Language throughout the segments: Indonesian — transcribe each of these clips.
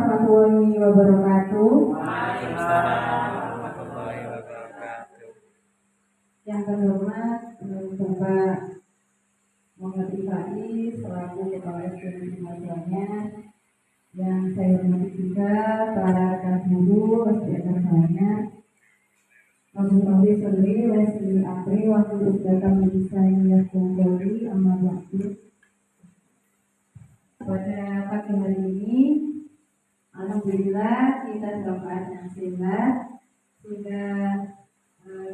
warahmatullahi wabarakatuh. Waalaikumsalam warahmatullahi wabarakatuh. Yang terhormat Bapak Muhammad Rifai selaku Kepala Sekolah Mahasiswanya, yang saya hormati juga para rekan guru, rekan semuanya, Majelis Sendiri, Leslie Apri, Wakil Udara Desain Yakumuli, Amal Wakil. Pada pagi hari ini, alhamdulillah kita dalam keadaan sehat, sehingga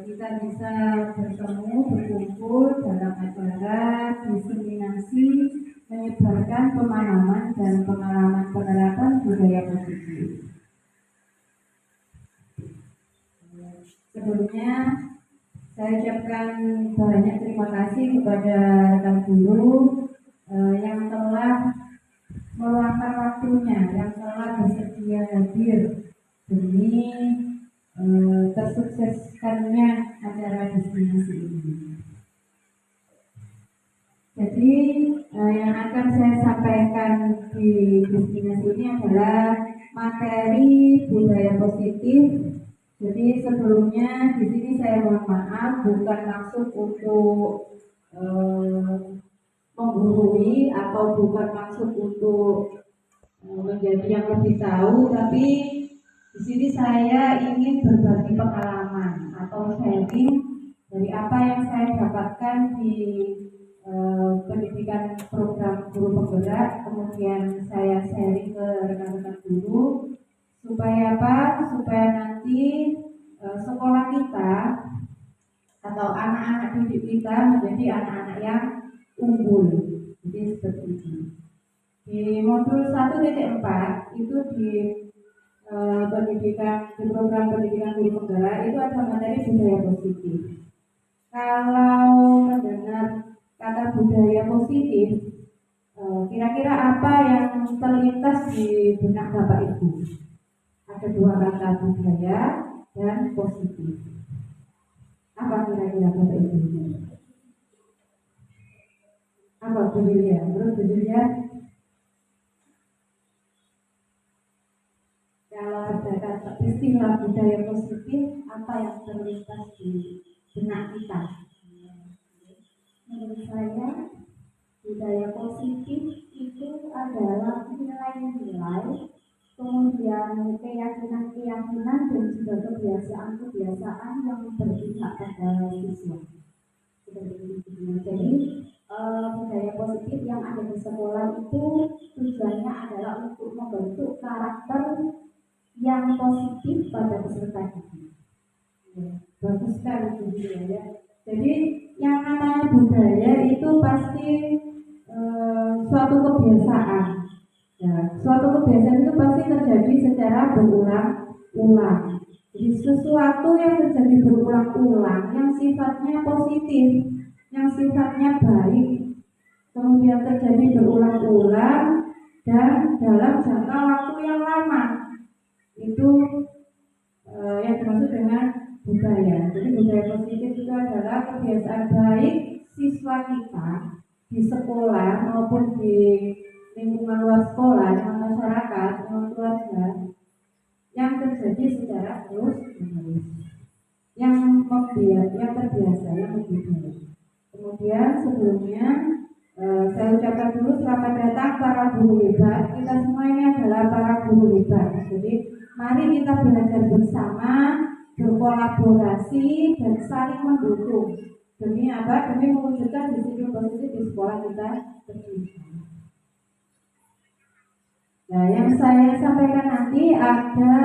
kita bisa bertemu, berkumpul dalam acara diseminasi menyebarkan pemahaman dan pengalaman penerapan budaya positif. Sebelumnya saya ucapkan banyak terima kasih kepada rekan guru yang telah meluangkan waktunya, yang telah bersedia hadir demi tersukseskannya acara destinasi ini. Jadi yang akan saya sampaikan di destinasi ini adalah materi budaya positif. Jadi sebelumnya di sini saya mohon maaf, bukan maksud untuk menggurui atau bukan maksud untuk menjadi yang lebih tahu, tapi di sini saya ingin berbagi pengalaman atau sharing dari apa yang saya dapatkan di pendidikan program guru penggerak, kemudian saya sharing ke rekan-rekan guru supaya apa? Supaya nanti sekolah kita atau anak-anak didik kita menjadi anak-anak yang unggul. Jadi seperti itu. Di modul 1.4 itu di program pendidikan guru penggerak itu ada materi budaya positif. Kalau mendengar kata budaya positif, kira-kira apa yang terlintas di benak Bapak Ibu? Ada dua kata, budaya dan positif. Apa kira-kira Bapak Ibu? Apa budaya? Menurut budaya, kalau ada kata istilah budaya positif, apa yang terlintas di benak kita? Menurut saya, budaya positif itu adalah nilai-nilai, kemudian keyakinan-keyakinan dan juga kebiasaan-kebiasaan yang berpihak pada siswa. Jadi budaya positif yang ada di sekolah itu tujuannya adalah untuk membentuk karakter yang positif pada peserta didik. Bagus sekali ya. Jadi yang namanya budaya itu pasti suatu kebiasaan. Ya, suatu kebiasaan itu pasti terjadi secara berulang-ulang. Jadi sesuatu yang terjadi berulang-ulang, yang sifatnya positif, yang sifatnya baik, kemudian terjadi berulang-ulang dan dalam jangka waktu yang lama, itu yang dimaksud dengan budaya. Jadi budaya positif itu adalah kebiasaan baik siswa kita di sekolah maupun di lingkungan luar sekolah, dengan masyarakat, dengan keluarga, yang terjadi secara terus-menerus, yang terbiasa, yang budaya. Kemudian sebelumnya saya ucapkan dulu selamat datang para guru hebat. Kita semua ini adalah para guru hebat. Jadi mari kita belajar bersama, berkolaborasi dan saling mendukung. Demi apa? Demi mewujudkan disiplin positif di sekolah kita tercinta. Nah, yang saya sampaikan nanti ada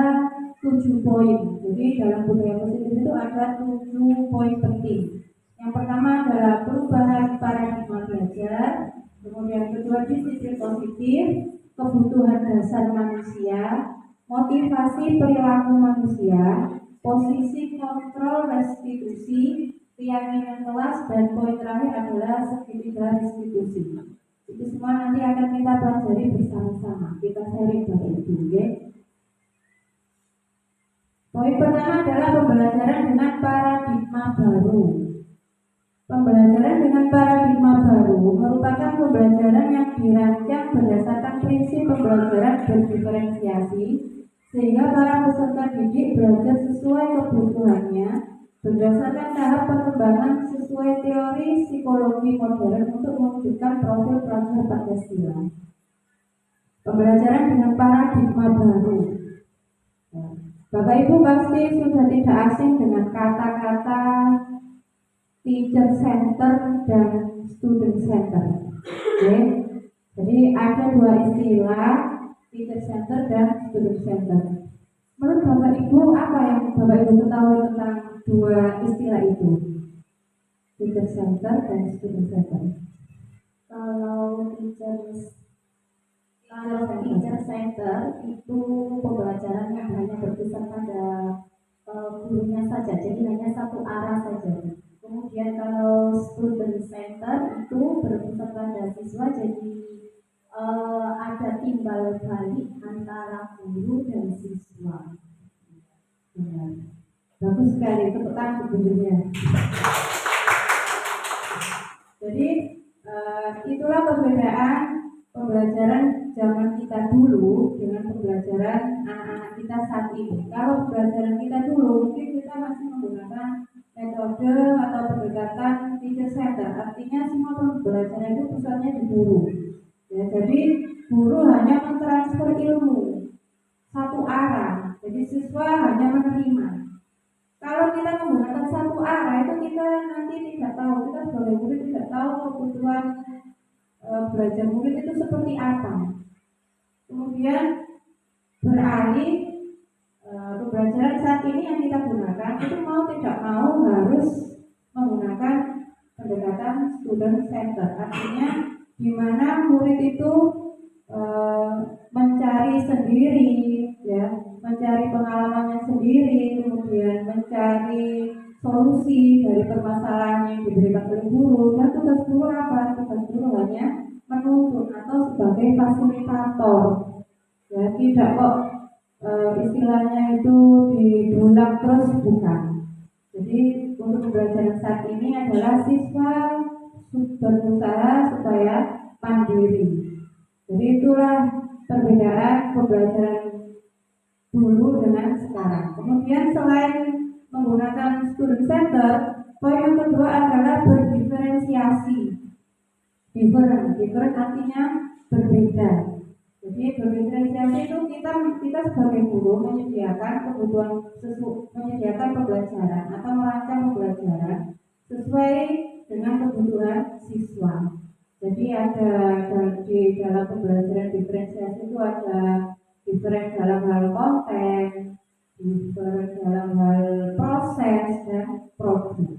7 poin. Jadi dalam budaya positif itu ada 7 poin penting. Yang pertama adalah perubahan paradigma belajar, kemudian kedua disiplin positif, kebutuhan dasar manusia, motivasi perilaku manusia, posisi kontrol restitusi, keyakinan kelas, dan poin terakhir adalah segitiga restitusi. Itu semua nanti akan kita pelajari bersama-sama, kita sharing Bapak Ibu, ya. Poin pertama adalah pembelajaran dengan paradigma baru. Pembelajaran dengan paradigma baru merupakan pembelajaran yang dirancang berdasarkan prinsip pembelajaran berdiferensiasi sehingga para peserta didik belajar sesuai kebutuhannya berdasarkan tahap perkembangan sesuai teori psikologi modern untuk mewujudkan profil pelajar Pancasila. Pembelajaran dengan paradigma baru. Bapak Ibu pasti sudah tidak asing dengan kata-kata teacher center dan student center. Oke. Jadi ada dua istilah, teacher center dan student center. Menurut Bapak Ibu, apa yang Bapak Ibu ketahui tentang dua istilah itu? Teacher center dan student center. Kalau teacher center itu pembelajaran yang hanya berpusat pada gurunya saja, jadi hanya satu arah saja. Kemudian kalau student center itu berpusat pada siswa, jadi ada timbal balik antara guru dan siswa. Ya. Bagus sekali, tepuk tangan gurunya. Jadi itulah perbedaan pembelajaran zaman kita dulu dengan pembelajaran anak-anak kita saat ini. Kalau pembelajaran kita dulu mungkin kita masih menggunakan metode atau pendekatan teacher center, artinya semua pembelajaran itu pusatnya di guru. Ya, jadi guru hanya mentransfer ilmu satu arah, jadi siswa hanya menerima. Kalau kita menggunakan satu arah itu kita nanti tidak tahu, kita sebagai guru tidak tahu kebutuhan belajar murid itu seperti apa. Kemudian beralih pembelajaran saat ini yang kita gunakan itu mau tidak mau harus menggunakan pendekatan student center, artinya di mana murid itu mencari sendiri, ya, mencari pengalamannya sendiri, kemudian mencari solusi dari permasalahan yang diberikan oleh guru. Dan tugas guru apa? Tugas guru hanya menuntun atau sebagai fasilitator. Ya, tidak kok istilahnya itu didulak terus, bukan. Jadi untuk pembelajaran saat ini adalah siswa berusaha supaya mandiri. Jadi itulah perbedaan pembelajaran dulu dengan sekarang. Kemudian selain menggunakan student center, poin yang kedua adalah berdiferensiasi. Different artinya berbeda. Jadi berdiferensiasi itu kita sebagai guru menyediakan kebutuhan menyediakan pembelajaran atau merancang pembelajaran sesuai dengan kebutuhan siswa. Jadi ada di dalam pembelajaran diferensiasi itu ada diferen dalam hal konten, diferen dalam hal proses dan produk.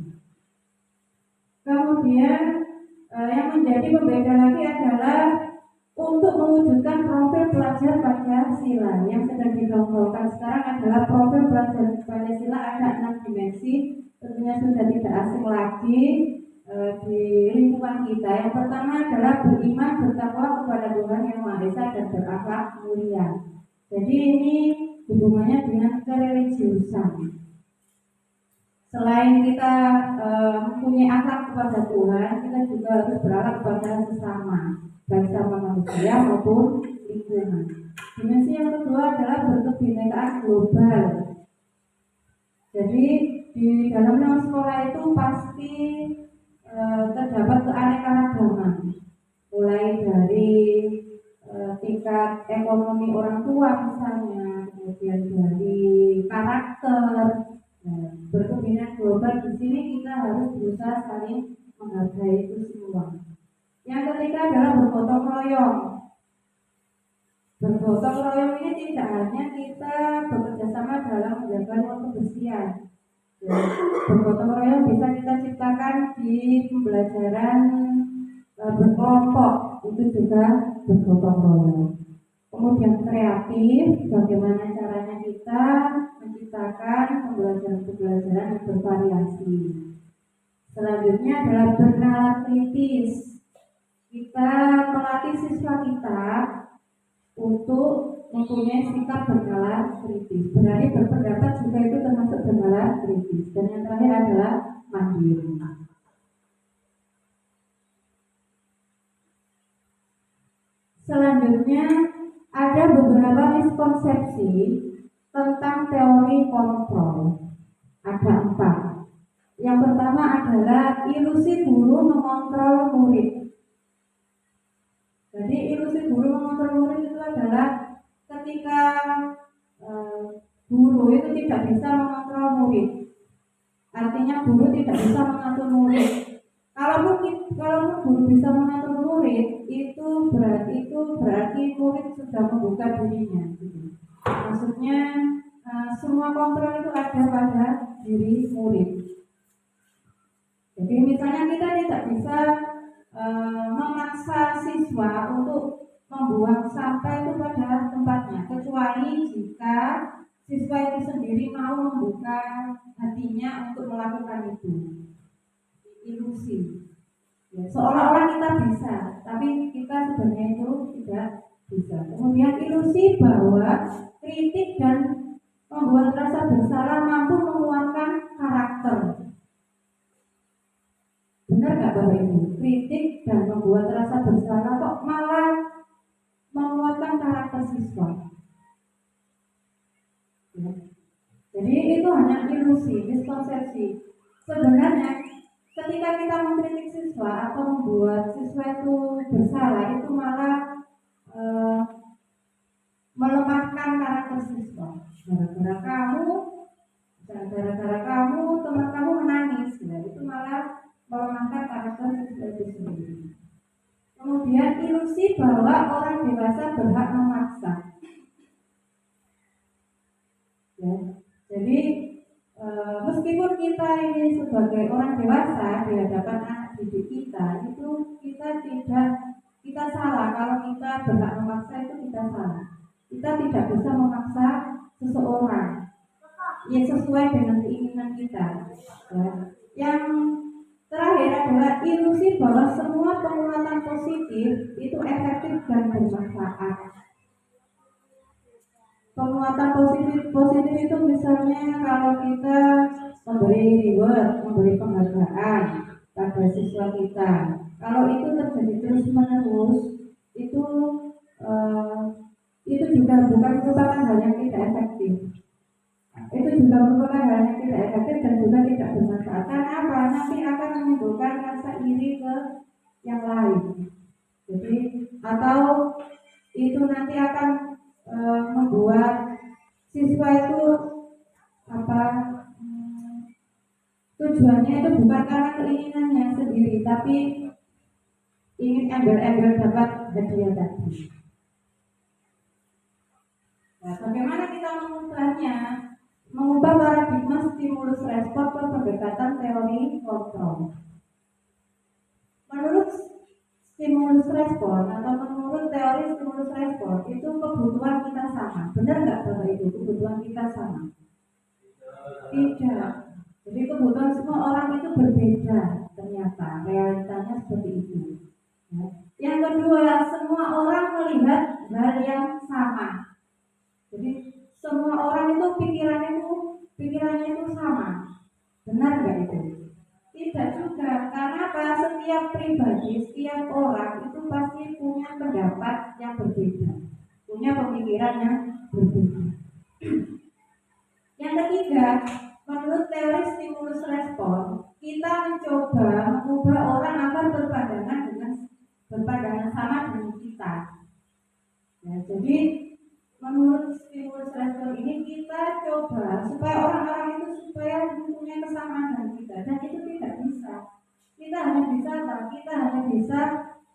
Kemudian yang menjadi pembeda lagi adalah untuk mewujudkan profil pelajar Pancasila yang sedang digaungkan sekarang adalah profil pelajar Pancasila ada 6 dimensi, tentunya sudah tidak asing lagi di lingkungan kita. Yang pertama adalah beriman bertakwa kepada Tuhan Yang Maha Esa dan berakhlak mulia. Jadi ini hubungannya dengan kereligiusan. Selain kita mempunyai akhlak kepada Tuhan, kita juga harus berakhlak kepada sesama, baik sama manusia maupun lingkungan. Dimensi yang kedua adalah berkebinekaan global. Jadi di dalam sekolah itu pasti terdapat keanekaragaman, mulai dari tingkat ekonomi orang tua misalnya, kemudian dari karakter. Berkebinekaan global di sini kita harus berusaha saling menghargai itu semua. Yang ketiga adalah bergotong royong. Bergotong royong ini tidak hanya kita bekerja sama dalam menjaga kebersihan. Bergotong royong bisa kita ciptakan di pembelajaran berkelompok, itu juga bergotong royong. Kemudian kreatif, bagaimana caranya kita menciptakan pembelajaran yang bervariasi. Selanjutnya adalah bernalar kritis. Kita melatih siswa kita untuk mempunyai sikap bernalar kritis. Berani berpendapat juga itu termasuk bernalar kritis. Dan yang terakhir adalah mandiri. Selanjutnya ada beberapa miskonsepsi tentang teori kontrol. Ada 4. Yang pertama adalah ilusi guru mengontrol murid. Jadi ilusi guru mengontrol murid itu adalah ketika guru itu tidak bisa mengontrol murid. Artinya guru tidak bisa mengatur murid. Kalau guru bisa mengatur murid, itu berarti murid sudah membuka dirinya. Maksudnya semua kontrol itu ada pada diri murid. Jadi misalnya kita tidak bisa memaksa siswa untuk membuang sampah itu pada tempatnya, kecuali jika siswa itu sendiri mau membuka hatinya untuk melakukan itu. Ilusi. Ya, seolah-olah kita bisa, tapi kita sebenarnya itu tidak bisa. Kemudian ilusi bahwa kritik dan membuat rasa bersalah mampu menguatkan karakter. Benar nggak Bapak Ibu? Kritik dan membuat rasa bersalah kok malah menguatkan karakter siswa. Ya. Jadi itu hanya ilusi, miskonsepsi. Sebenarnya ketika kita mengkritik siswa atau membuat siswa itu bersalah, itu malah melemahkan karakter siswa. Gara-gara kamu teman kamu menangis, ya, itu malah melemahkan karakter siswa itu sendiri. Kemudian ilusi bahwa orang dewasa berhak memaksa. Ya, jadi meskipun kita ini sebagai orang dewasa di hadapan anak didik kita, itu kita salah kalau kita berhak memaksa, itu kita salah. Kita tidak bisa memaksa seseorang yang sesuai dengan keinginan kita. Ya. Yang terakhir adalah ilusi bahwa semua penguatan positif itu efektif dan bermanfaat. Penguatan positif itu misalnya kalau kita memberi reward, memberi penghargaan pada siswa kita. Kalau itu terjadi terus menerus, itu juga bukan merupakan hal yang tidak efektif. Itu juga merupakan hal yang tidak efektif dan juga tidak bermanfaat. Karena apa? Nanti akan menimbulkan rasa iri ke yang lain. Jadi atau itu nanti akan membuat siswa itu tujuannya itu bukan karena keinginannya sendiri, tapi ingin embel-embel dapat hadiah tadi. Nah, bagaimana kita mengubahnya? Mengubah paradigma stimulus respon ke pendekatan teori kontrol. Menurut stimulus respon atau menurut teori stimulus respon itu kebutuhan kita sama. Benar nggak Bapak Ibu? Kebutuhan kita sama? Tidak. Jadi kebutuhan semua orang itu berbeda. Ternyata realitanya seperti itu. Ya. Yang kedua, semua orang melihat hal yang sama. Jadi semua orang itu pikirannya itu sama. Benar nggak itu? Tidak juga, karena setiap pribadi, setiap orang itu pasti punya pendapat yang berbeda, punya pemikiran yang berbeda. Yang ketiga, menurut teori stimulus respon, kita mencoba mengubah orang agar berpandangan sama dengan kita. Ya, jadi menurut stimulus respon ini kita coba supaya orang-orang itu punya kesamaan dengan kita, dan itu tidak bisa. Kita hanya bisa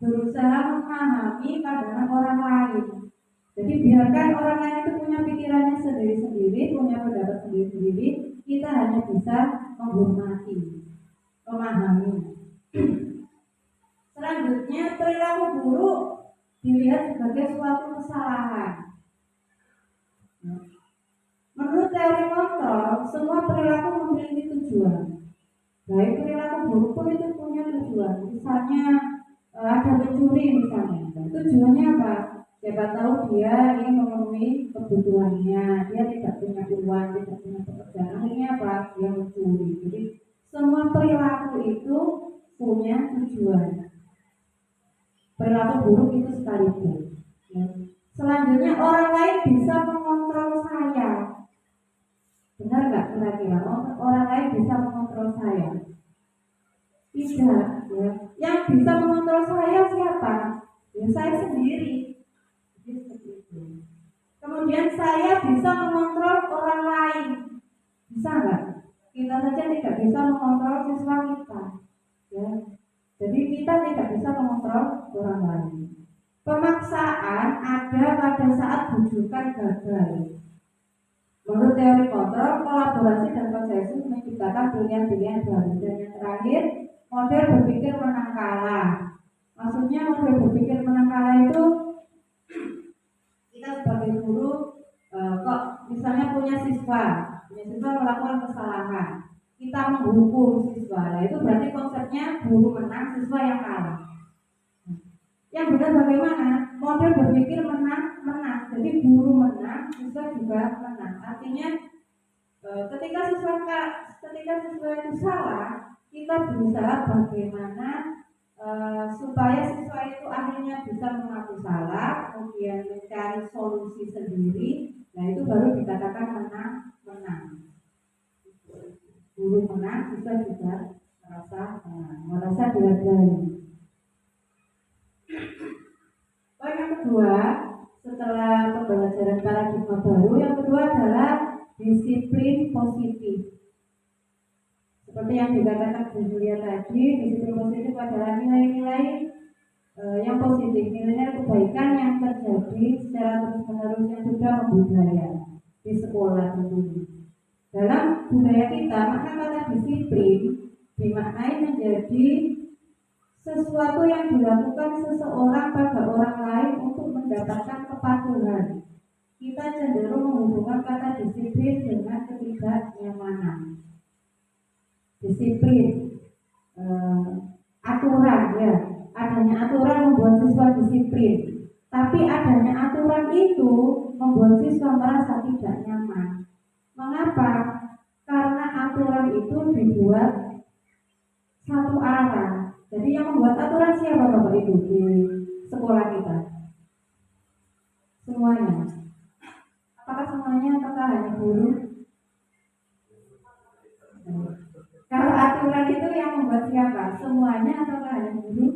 berusaha memahami pandangan orang lain. Jadi biarkan orang lain itu punya pikirannya sendiri-sendiri, punya pendapat sendiri-sendiri. Kita hanya bisa menghormati, memahami. Selanjutnya, perilaku buruk dilihat sebagai suatu kesalahan. Menurut teori kontrol, semua perilaku memiliki tujuan. Baik perilaku buruk pun itu punya tujuan. Misalnya ada pencuri misalnya, tujuannya apa? Siapa tahu dia ingin memenuhi kebutuhannya, dia tidak punya uang, tidak punya pekerjaan. Akhirnya apa? Dia mencuri. Jadi semua perilaku itu punya tujuan. Perilaku buruk itu sekalipun. Ya. Selanjutnya orang lain bisa mengontrol saya. Benar nggak kira-kira orang lain bisa mengontrol saya? Tidak. Ya. Yang bisa mengontrol saya siapa? Ya saya sendiri. Jadi seperti itu. Kemudian saya bisa mengontrol orang lain. Bisa nggak? Kita saja tidak bisa mengontrol siswa kita. Ya. Jadi kita tidak bisa mengontrol orang lain. Pemaksaan ada pada saat bujukan gagal. Menurut teori kontrol, kolaborasi dan konsensus menciptakan pilihan-pilihan baru. Dan yang terakhir, model berpikir menang kalah. Maksudnya model berpikir menang kalah itu kita sebagai guru kok misalnya punya siswa melakukan kesalahan, kita menghukum siswa. Nah, itu berarti konsepnya guru menang, siswa yang kalah. Yang benar bagaimana? Model berpikir menang. Jadi guru menang, siswa juga menang. Artinya ketika siswa itu salah, kita berusaha bagaimana supaya siswa itu akhirnya bisa mengaku salah, kemudian mencari solusi sendiri. Nah, itu baru dikatakan menang. Guru menang, siswa juga merasa dihargai. Poin yang kedua, setelah pembelajaran paradigma baru, yang kedua adalah disiplin positif. Seperti yang dikatakan Bu Julia tadi, disiplin positif adalah nilai-nilai yang positif, nilai kebaikan yang terjadi secara terus-menerus yang sudah membudaya di sekolah tentunya. Dalam budaya kita, maka kata disiplin dimaknai menjadi sesuatu yang dilakukan seseorang pada orang lain untuk mendapatkan kepatuhan. Kita cenderung menghubungkan kata disiplin dengan ketidaknyamanan. Disiplin, aturan, ya, adanya aturan membuat siswa disiplin. Tapi adanya aturan itu membuat siswa merasa tidak nyaman. Mengapa? Karena aturan itu dibuat satu arah. Jadi yang membuat aturan siapa Bapak Ibu di sekolah kita? Semuanya. Apakah semuanya? Apakah hanya guru? Kalau aturan itu yang membuat siapa? Semuanya atau hanya guru?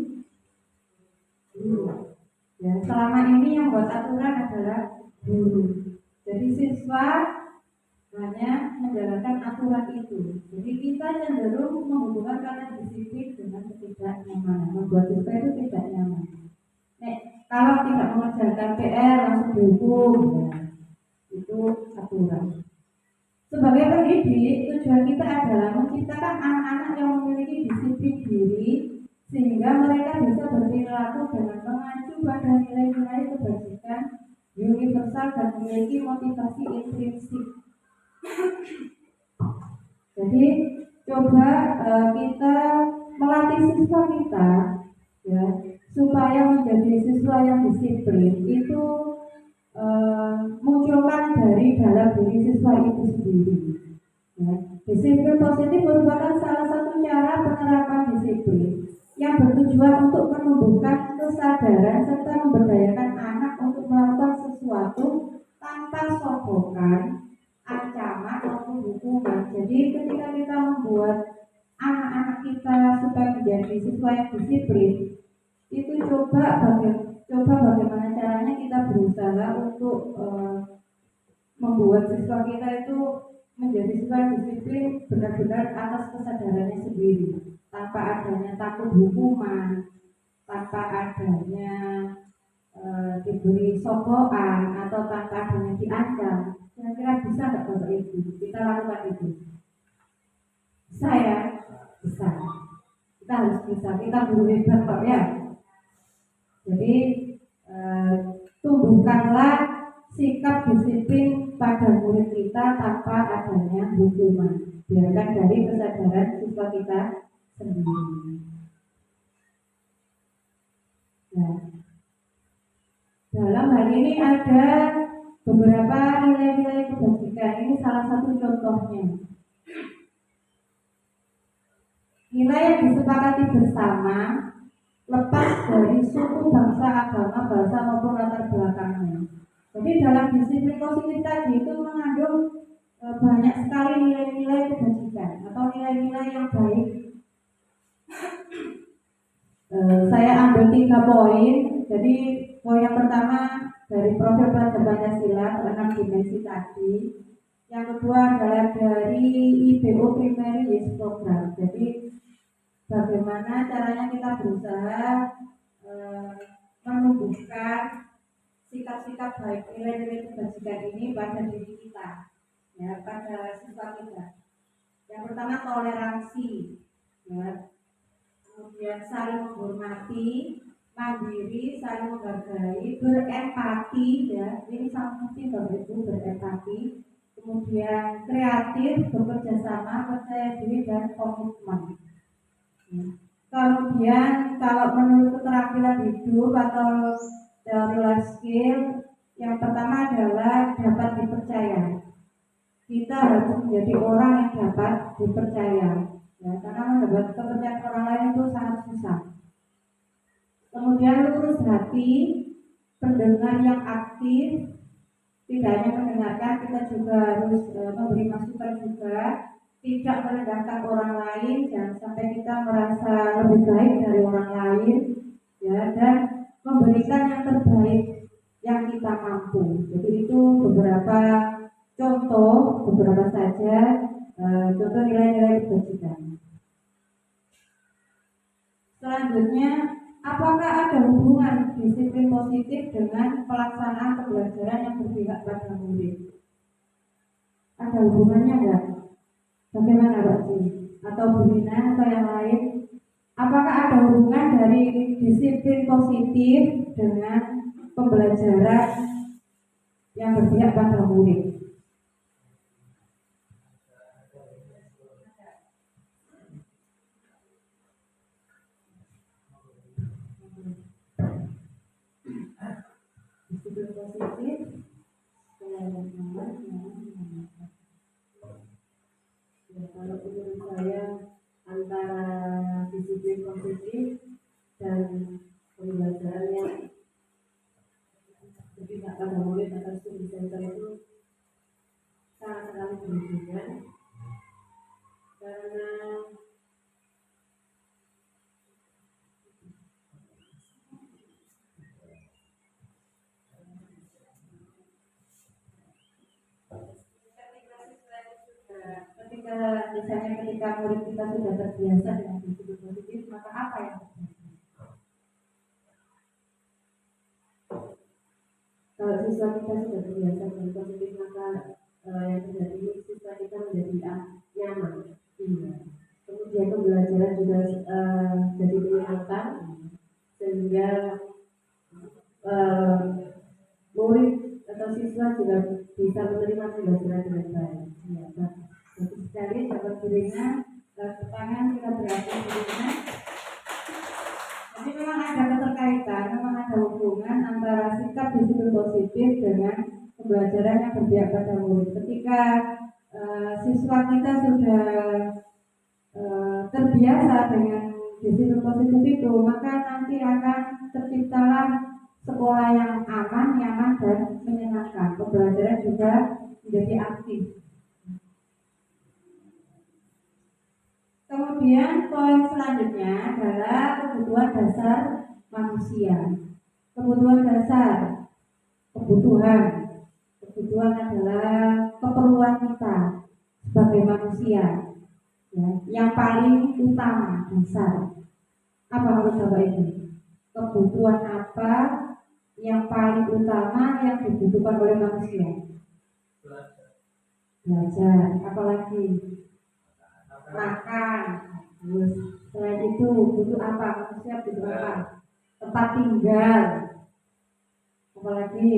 Guru. Ya, selama ini yang membuat aturan adalah guru. Jadi siswa hanya menjalankan aturan itu. Jadi kita cenderung menghubungkan kata disiplin dengan ketidaknyamanan, membuat siswa itu tidak nyaman. Kalau tidak mengerjakan PR langsung dihukum, ya. Itu aturan. Sebagai pendidik, tujuan kita adalah menciptakan anak-anak yang memiliki disiplin diri sehingga mereka bisa berperilaku dengan mengacu pada nilai-nilai kebajikan universal dan memiliki motivasi intrinsik. Jadi coba kita melatih siswa kita, ya, supaya menjadi siswa yang disiplin itu munculkan dari dalam diri siswa itu sendiri. Ya. Disiplin positif merupakan salah satu cara penerapan disiplin yang bertujuan untuk menumbuhkan kesadaran serta memberdayakan anak untuk melakukan sesuatu tanpa sokokan, ancaman maupun hukuman. Jadi ketika kita membuat anak-anak kita supaya menjadi siswa yang disiplin, itu coba bagaimana caranya kita berusaha untuk membuat siswa kita itu menjadi siswa yang disiplin benar-benar atas kesadarannya sendiri, tanpa adanya takut hukuman, tanpa adanya diberi sokongan atau tanpa adanya diancam. Kira-kira bisa nggak Bapak Ibu kita lakukan itu? Bisa ya? Bisa. Kita harus bisa. Kita guru hebat kok ya. Jadi tumbuhkanlah sikap disiplin pada murid kita tanpa adanya hukuman. Biarkan dari kesadaran siswa kita sendiri. Nah, dalam hal ini ada beberapa nilai-nilai kebajikan. Ini salah satu contohnya. Nilai yang disepakati bersama lepas dari suku, bangsa, agama, bahasa maupun latar belakangnya. Jadi dalam disiplin positif tadi itu mengandung banyak sekali nilai-nilai kebajikan atau nilai-nilai yang baik. Saya ambil 3 poin. Jadi poin yang pertama dari profil pelajar Pancasila 6 dimensi tadi. Yang kedua adalah dari IBO Primary Youth Program. Jadi bagaimana caranya kita berusaha menumbuhkan sikap-sikap baik, nilai-nilai kebajikan ini pada diri kita, ya, pada siswa kita. Yang pertama toleransi, ya. Kemudian saling menghormati, mandiri, saling menghargai, berempati, ya. Ini sangat penting Bapak Ibu, berempati. Kemudian kreatif, bekerja sama, percaya diri dan komitmen. Ya. Kemudian kalau menurut keterampilan hidup atau teori life skill, yang pertama adalah dapat dipercaya. Kita harus menjadi orang yang dapat dipercaya, ya, karena mendapat kepercayaan orang lain itu sangat susah. Kemudian lurus hati, pendengar yang aktif, tidak hanya mendengarkan, kita juga harus memberi masukan juga, tidak merendahkan orang lain, jangan sampai kita merasa lebih baik dari orang lain, ya, dan memberikan yang terbaik yang kita mampu. Jadi itu beberapa contoh, beberapa saja contoh nilai-nilai kebajikan. Selanjutnya, apakah ada hubungan disiplin positif dengan pelaksanaan pembelajaran yang berpihak pada murid? Ada hubungannya enggak? Bagaimana Pak Ci? Atau Bu Nina atau yang lain? Apakah ada hubungan dari disiplin positif dengan pembelajaran yang berpihak pada murid? Disiplin positif ya, kalau menurut saya antara disiplin positif dan pembelajaran yang berpihak pada murid atau studi center itu sangat sekali berhubungan, karena ketika murid kita sudah terbiasa dengan disiplin positif, maka apa yang terjadi? Kalau siswa kita sudah terbiasa dengan positif, maka yang terjadi siswa kita menjadi nyaman. Kemudian pembelajaran juga jadi menyenangkan, sehingga murid atau siswa juga bisa menerima pembelajaran dengan baik. Ya, bagus sekali dapat dirinya. Tangan kita berhasil dirinya. Jadi memang ada keterkaitan, memang ada hubungan antara sikap disiplin positif dengan pembelajaran yang berpihak pada murid. Ketika siswa kita sudah terbiasa dengan disiplin positif itu, maka nanti akan terciptalah sekolah yang aman, nyaman, dan menyenangkan. Pembelajaran juga menjadi aktif. Kemudian poin selanjutnya adalah kebutuhan dasar manusia. Kebutuhan dasar, kebutuhan adalah keperluan kita sebagai manusia, ya, yang paling utama, dasar. Apa menurut Bapak Ibu? Kebutuhan apa yang paling utama yang dibutuhkan oleh manusia? Belajar. Apalagi? Makan. Terus selain itu butuh apa? Manusia butuh apa? Tempat tinggal. Apalagi?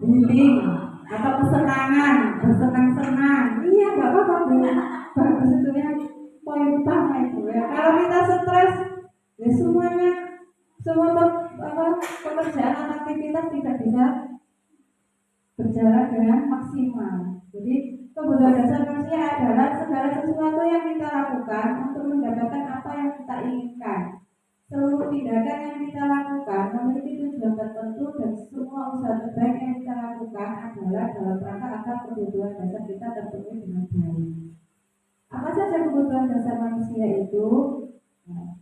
Healing atau kesenangan, bersenang-senang. Iya, nggak apa-apa Bu. Bagus itu ya, poin utama itu ya. Kalau kita stres, ya semuanya, semua pekerjaan atau aktivitas tidak bisa berjalan dengan maksimal. Jadi kebutuhan dasar manusia adalah segala sesuatu yang kita lakukan untuk mendapatkan apa yang kita inginkan. dalam rangka agar kebutuhan dasar kita terpenuhi dengan baik. Apa saja kebutuhan dasar manusia itu? Nah,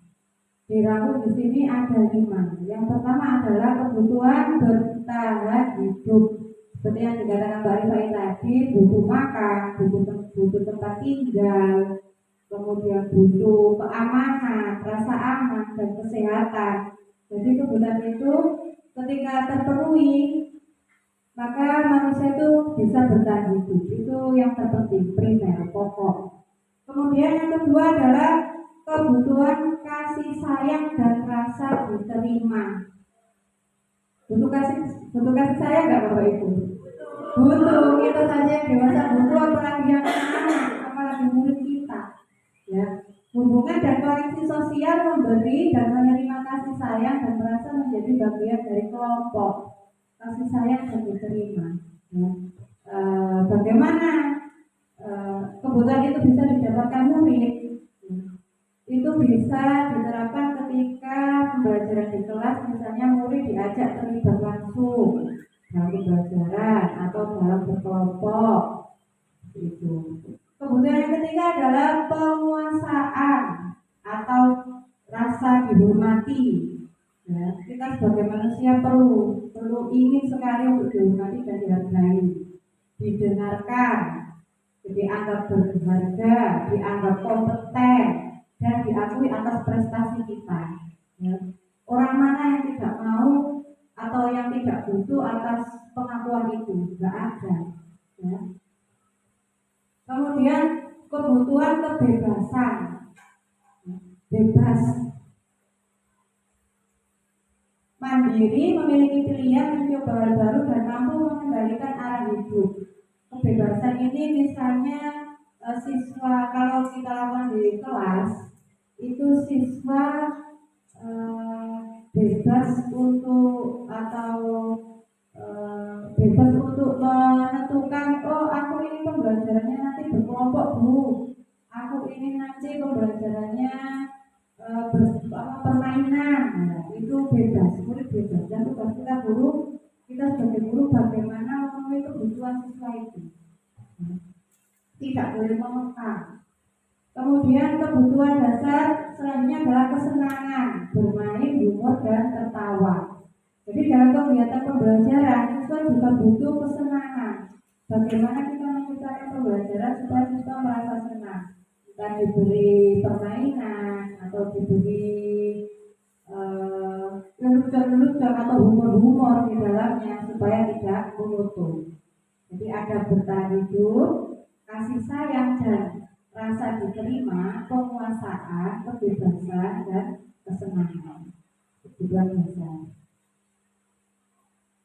dirangkum di sini ada 5. Yang pertama adalah kebutuhan bertahan hidup. Seperti yang dikatakan Mbak Rifai tadi, butuh makan, butuh tempat tinggal, kemudian butuh keamanan, rasa aman dan kesehatan. Jadi kebutuhan itu ketika terpenuhi, maka manusia itu bisa bertahan hidup. Itu yang terpenting, primer, pokok. Kemudian yang kedua adalah kebutuhan kasih sayang dan rasa diterima. Butuh kasih sayang nggak Bapak Ibu? Butuh. Kita saja yang dewasa butuh, apalagi yang anak, apalagi murid kita. Ya, hubungan dan koneksi sosial memberi dan menerima kasih sayang dan merasa menjadi bagian dari kelompok. Kasih sayang dan diterima. Ya. Bagaimana kebutuhan itu bisa didapatkan murid? Itu bisa diterapkan ketika pembelajaran di kelas, misalnya murid diajak terlibat langsung dalam pembelajaran atau dalam berkelompok. Itu. Kemudian yang ketiga adalah penguasaan atau rasa dihormati. Ya, kita sebagai manusia perlu ingin sekali untuk dihormati dan dihargai, didengarkan, dianggap berharga, dianggap kompeten, dan diakui atas prestasi kita. Ya. Orang mana yang tidak mau atau yang tidak butuh atas pengakuan itu? Tidak ada. Ya. Kemudian kebutuhan kebebasan, bebas, mandiri, memiliki pilihan, mencoba hal baru dan mampu mengendalikan arah hidup. Kebebasan ini misalnya siswa, kalau kita lakukan di kelas itu siswa bebas untuk bebas untuk menentukan, oh aku ini pembelajarannya nanti berkelompok Bu, aku ini nanti pembelajarannya permainan. Nah, itu bebas, murid bebas. Dan tugas kita sebagai guru bagaimana memenuhi kebutuhan siswa itu. Tidak boleh mengekang. Kemudian kebutuhan dasar selanjutnya adalah kesenangan, bermain, humor, dan tertawa. Jadi dalam kegiatan pembelajaran siswa juga butuh kesenangan. Bagaimana kita menciptakan pembelajaran supaya siswa merasa senang? Kita diberi permainan atau diberi lelucon-lelucon atau humor-humor di dalamnya supaya tidak monoton. Jadi ada bertahan hidup, kasih sayang dan rasa diterima, penguasaan, kebebasan dan kesenangan. Kebutuhan dasar.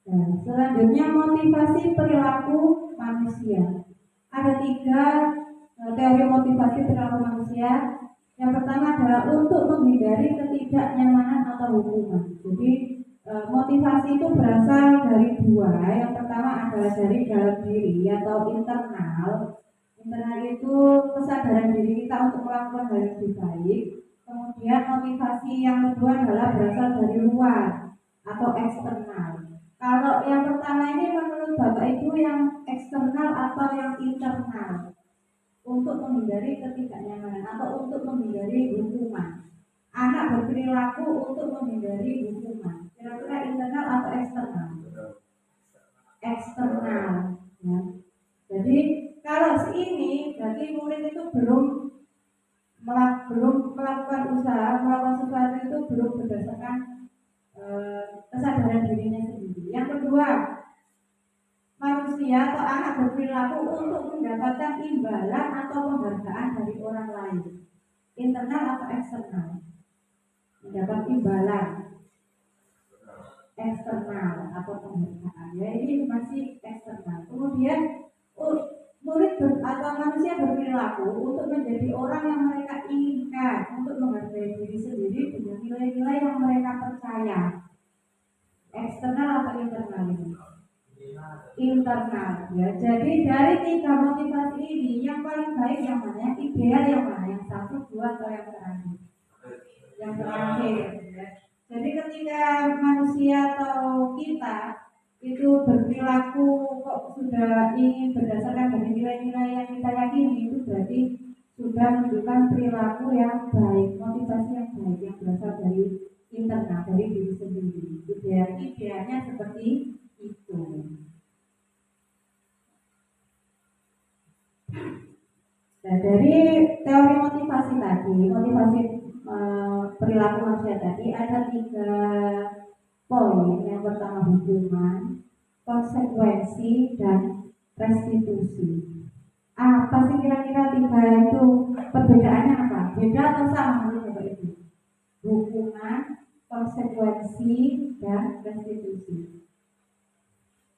Dan selanjutnya motivasi perilaku manusia. Ada 3 teori motivasi perilaku manusia. Yang pertama adalah untuk menghindari ketidaknyamanan atau hukuman. Jadi motivasi itu berasal dari 2. Yang pertama adalah dari dalam diri atau internal. Internal itu kesadaran diri kita untuk melakukan hal yang lebih baik. Kemudian motivasi yang kedua adalah berasal dari luar atau eksternal. Kalau yang pertama ini menurut Bapak Ibu yang eksternal atau yang internal? Untuk menghindari ketidaknyamanan atau untuk menghindari hukuman. Anak berperilaku untuk menghindari hukuman. Kira-kira internal atau eksternal? Eksternal. Ya. Jadi kalau ini berarti murid itu belum melakukan usaha, melakukan sesuatu itu belum berdasarkan kesadaran dirinya sendiri. Yang kedua, manusia atau anak berperilaku untuk mendapatkan imbalan atau penghargaan dari orang lain. Internal atau eksternal? Mendapat imbalan. Eksternal atau penghargaan. Ya ini masih eksternal. Kemudian murid atau manusia berperilaku untuk menjadi orang yang mereka inginkan, untuk menghargai diri sendiri dengan nilai-nilai yang mereka percaya. Eksternal atau internal ini? Internal. Ya, jadi dari 3 motivasi ini yang paling baik yang mana? Yang ideal yang mana? Yang 1, 2 atau yang terakhir? Yang terakhir. Ya. Jadi ketika manusia atau kita itu berperilaku kok sudah ingin berdasarkan dari nilai-nilai yang kita yakini, itu berarti sudah menunjukkan perilaku yang baik, motivasi yang baik yang berasal dari internal, dari diri sendiri. Idealnya seperti itu. Nah, dari teori motivasi tadi, motivasi perilaku manusia tadi ada 3 poin. Yang pertama hukuman, konsekuensi, dan restitusi. Apa sih kira-kira 3 itu perbedaannya apa? Beda atau sama menurut Bapak Ibu? Hukuman, konsekuensi, dan restitusi.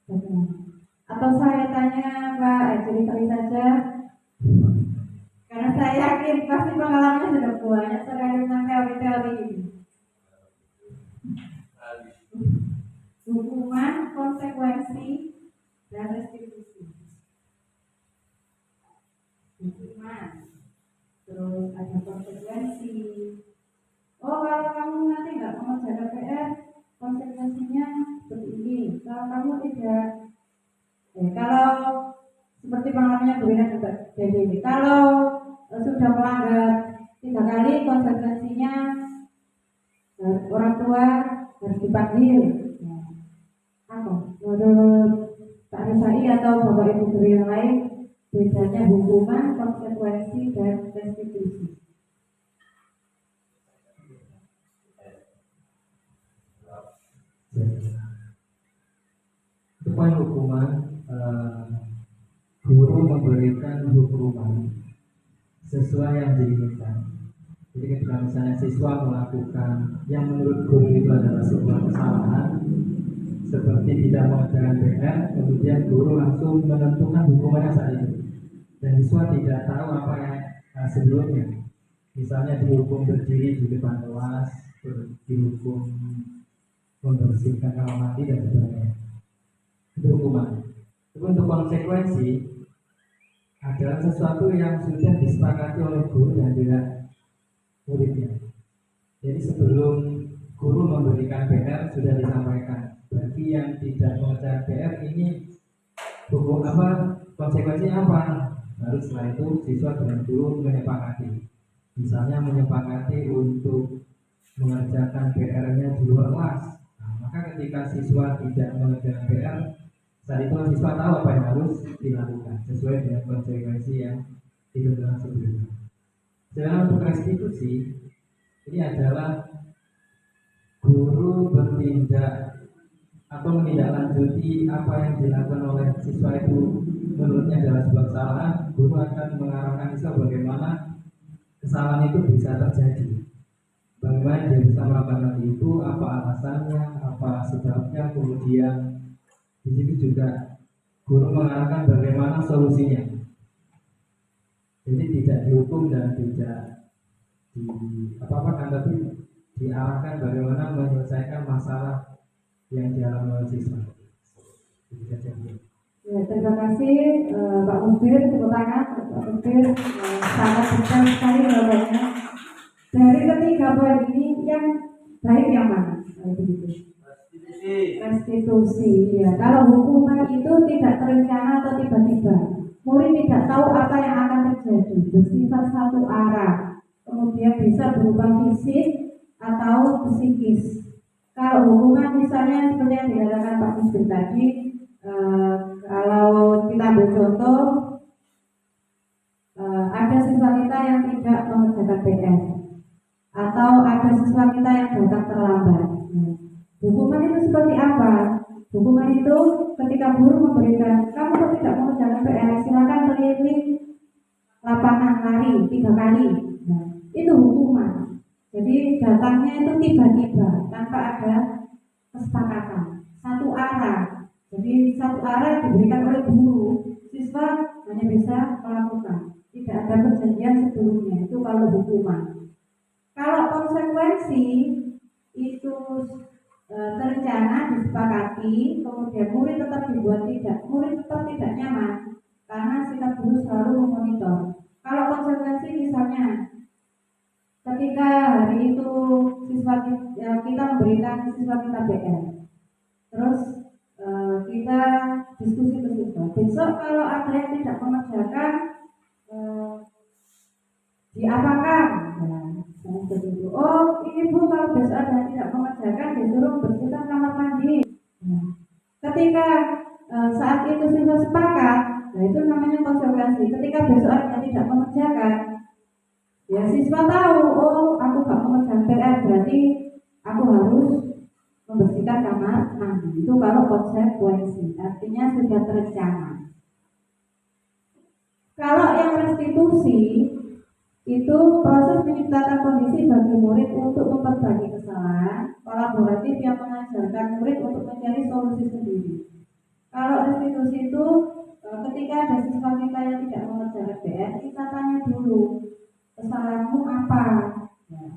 Bagaimana? Atau saya tanya Kak Ejeri saja, karena saya yakin pasti pengalamannya sudah banyak sekali tentang teori-teori ini. Hukuman, konsekuensi, dan restitusi. Hukuman, terus ada konsekuensi. Oh, kalau kamu nanti nggak mengerjakan PR, konsekuensinya seperti ini. Kalau kamu tidak, kalau seperti pengalamannya Bu Ina juga jadi ini. Kalau sudah melanggar 3 kali, konsekuensinya orang tua harus dipanggil. Apa? Menurut Pak Risai atau Bapak Ibu guru yang lain, bedanya hukuman, konsekuensi, dan restitusi. Itu poin hukuman, guru memberikan hukuman sesuai yang diinginkan. Jadi ketika misalnya siswa melakukan yang menurut guru itu adalah sebuah kesalahan, seperti tidak mengerjakan PR, kemudian guru langsung menentukan hukumannya saat itu, dan siswa tidak tahu apa yang sebelumnya. Misalnya dihukum berdiri di depan kelas, dihukum membersihkan kamar mandi dan sebagainya. Itu hukuman. Tapi untuk konsekuensi adalah sesuatu yang sudah disepakati oleh guru dan juga muridnya. Jadi sebelum guru memberikan PR sudah disampaikan, bagi yang tidak mengerjakan PR ini hukum apa, konsekuensinya apa. Baru setelah itu siswa dengan guru menyepakati. Misalnya menyepakati untuk mengerjakan PR-nya di luar kelas. Nah, maka ketika siswa tidak mengerjakan PR, saat itu siswa tahu apa yang harus dilakukan sesuai dengan konsekuensi yang ditentukan sebelumnya. Sedangkan untuk restitusi ini adalah guru bertindak atau menindaklanjuti apa yang dilakukan oleh siswa itu menurutnya adalah sebuah kesalahan. Guru akan mengarahkan siswa bagaimana kesalahan itu bisa terjadi, bagaimana dia bisa melakukan hal itu, apa alasannya, apa sebabnya, kemudian di situ juga guru mengarahkan bagaimana solusinya. Jadi tidak dihukum dan tidak apa-apakan, tapi diarahkan bagaimana menyelesaikan masalah yang dialami oleh siswa. Ya, terima kasih Pak Mubir, tepuk tangan Pak Mubir, sangat besar sekali jawabannya. Dari 3 poin ini yang baik yang mana? Restitusi. Ya, kalau hukuman itu tidak terencana atau tiba-tiba, murid tidak tahu apa yang akan terjadi, bersifat satu arah, kemudian bisa berupa fisik atau psikis. Kalau hukuman misalnya seperti yang dikatakan Pak Musbin tadi, kalau kita ambil contoh, ada siswa kita yang tidak mengerjakan PR, atau ada siswa kita yang datang terlambat. Hukuman itu seperti apa? Hukuman itu ketika guru memberikan, kamu kok tidak mengerjakan PR, silakan keliling lapangan lari 3 kali. Nah, itu hukuman. Jadi datangnya itu tiba-tiba tanpa ada kesepakatan, satu arah. Jadi satu arah diberikan oleh guru, siswa hanya bisa melakukan, tidak ada perjanjian sebelumnya. Itu kalau hukuman. Kalau konsekuensi itu terencana, disepakati, kemudian murid tetap tidak nyaman karena sikap guru selalu memonitor. Kalau konsekuensi misalnya ketika hari itu kita memberikan siswa kita PR, terus kita diskusi ke siswa. Besok kalau ada yang tidak mengerjakan, diapakan? Nah, seperti itu. Oh, ini Bu, kalau besok ada yang tidak mengerjakan, disuruh bersihkan kamar mandi. Nah, ketika saat itu siswa sepakat, nah itu namanya konsekuensi. Ketika besok ada yang tidak mengerjakan, ya siswa tahu, oh aku gak mengerjakan PR, berarti aku harus membersihkan kamar mandi. Itu kalau konsekuensi, artinya sudah terencana. Kalau yang restitusi, itu proses menciptakan kondisi bagi murid untuk memperbaiki kesalahan, kolaboratif yang mengajarkan murid untuk mencari solusi sendiri. Kalau restitusi itu ketika ada siswa kita yang tidak mengerjakan PR, kita tanya dulu kesalahanmu apa. Ya.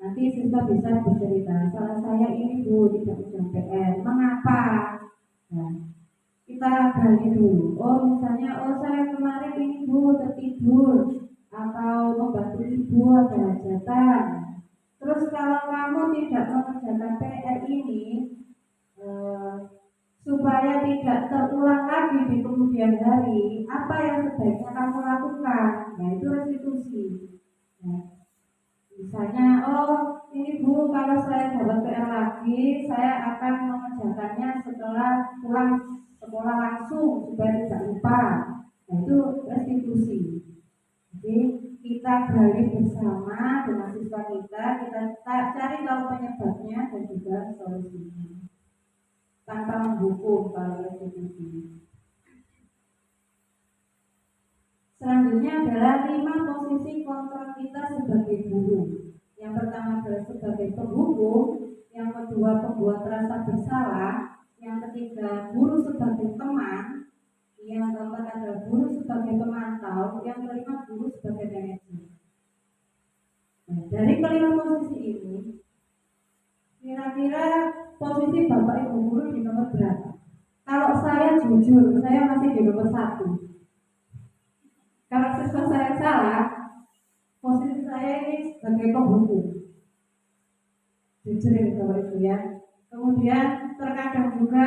Nanti siswa bisa bercerita, salah saya ini Bu, tidak mengerjakan PR, mengapa? Nah, kita gali dulu. Oh misalnya, oh saya kemarin ini Bu tertidur, atau membantu ibu ada hajatan. Terus kalau kamu tidak mengerjakan PR ini, supaya tidak terulang lagi di kemudian hari, apa yang sebaiknya kamu lakukan? Nah itu restitusi. Nah, misalnya, oh ini Bu, kalau saya dapat PR lagi, saya akan mengerjakannya setelah pulang sekolah langsung supaya tidak lupa. Nah itu restitusi. Jadi kita gali bersama dengan siswa kita cari tahu penyebabnya dan juga solusinya tanpa menghukum kalau restitusi. Selanjutnya adalah 5 posisi kontrol kita sebagai guru. Yang pertama adalah sebagai penghukum, yang kedua pembuat rasa bersalah, yang ketiga guru sebagai teman, yang keempat adalah guru sebagai pemantau, yang kelima guru sebagai manajer. Nah, dari kelima posisi ini, kira-kira posisi Bapak Ibu guru di nomor berapa? Kalau saya jujur, saya masih di nomor 1. Kalau siswa saya salah, posisi saya ini sebagai penghukum. Jujur ini Bapak Ibu ya. Kemudian terkadang juga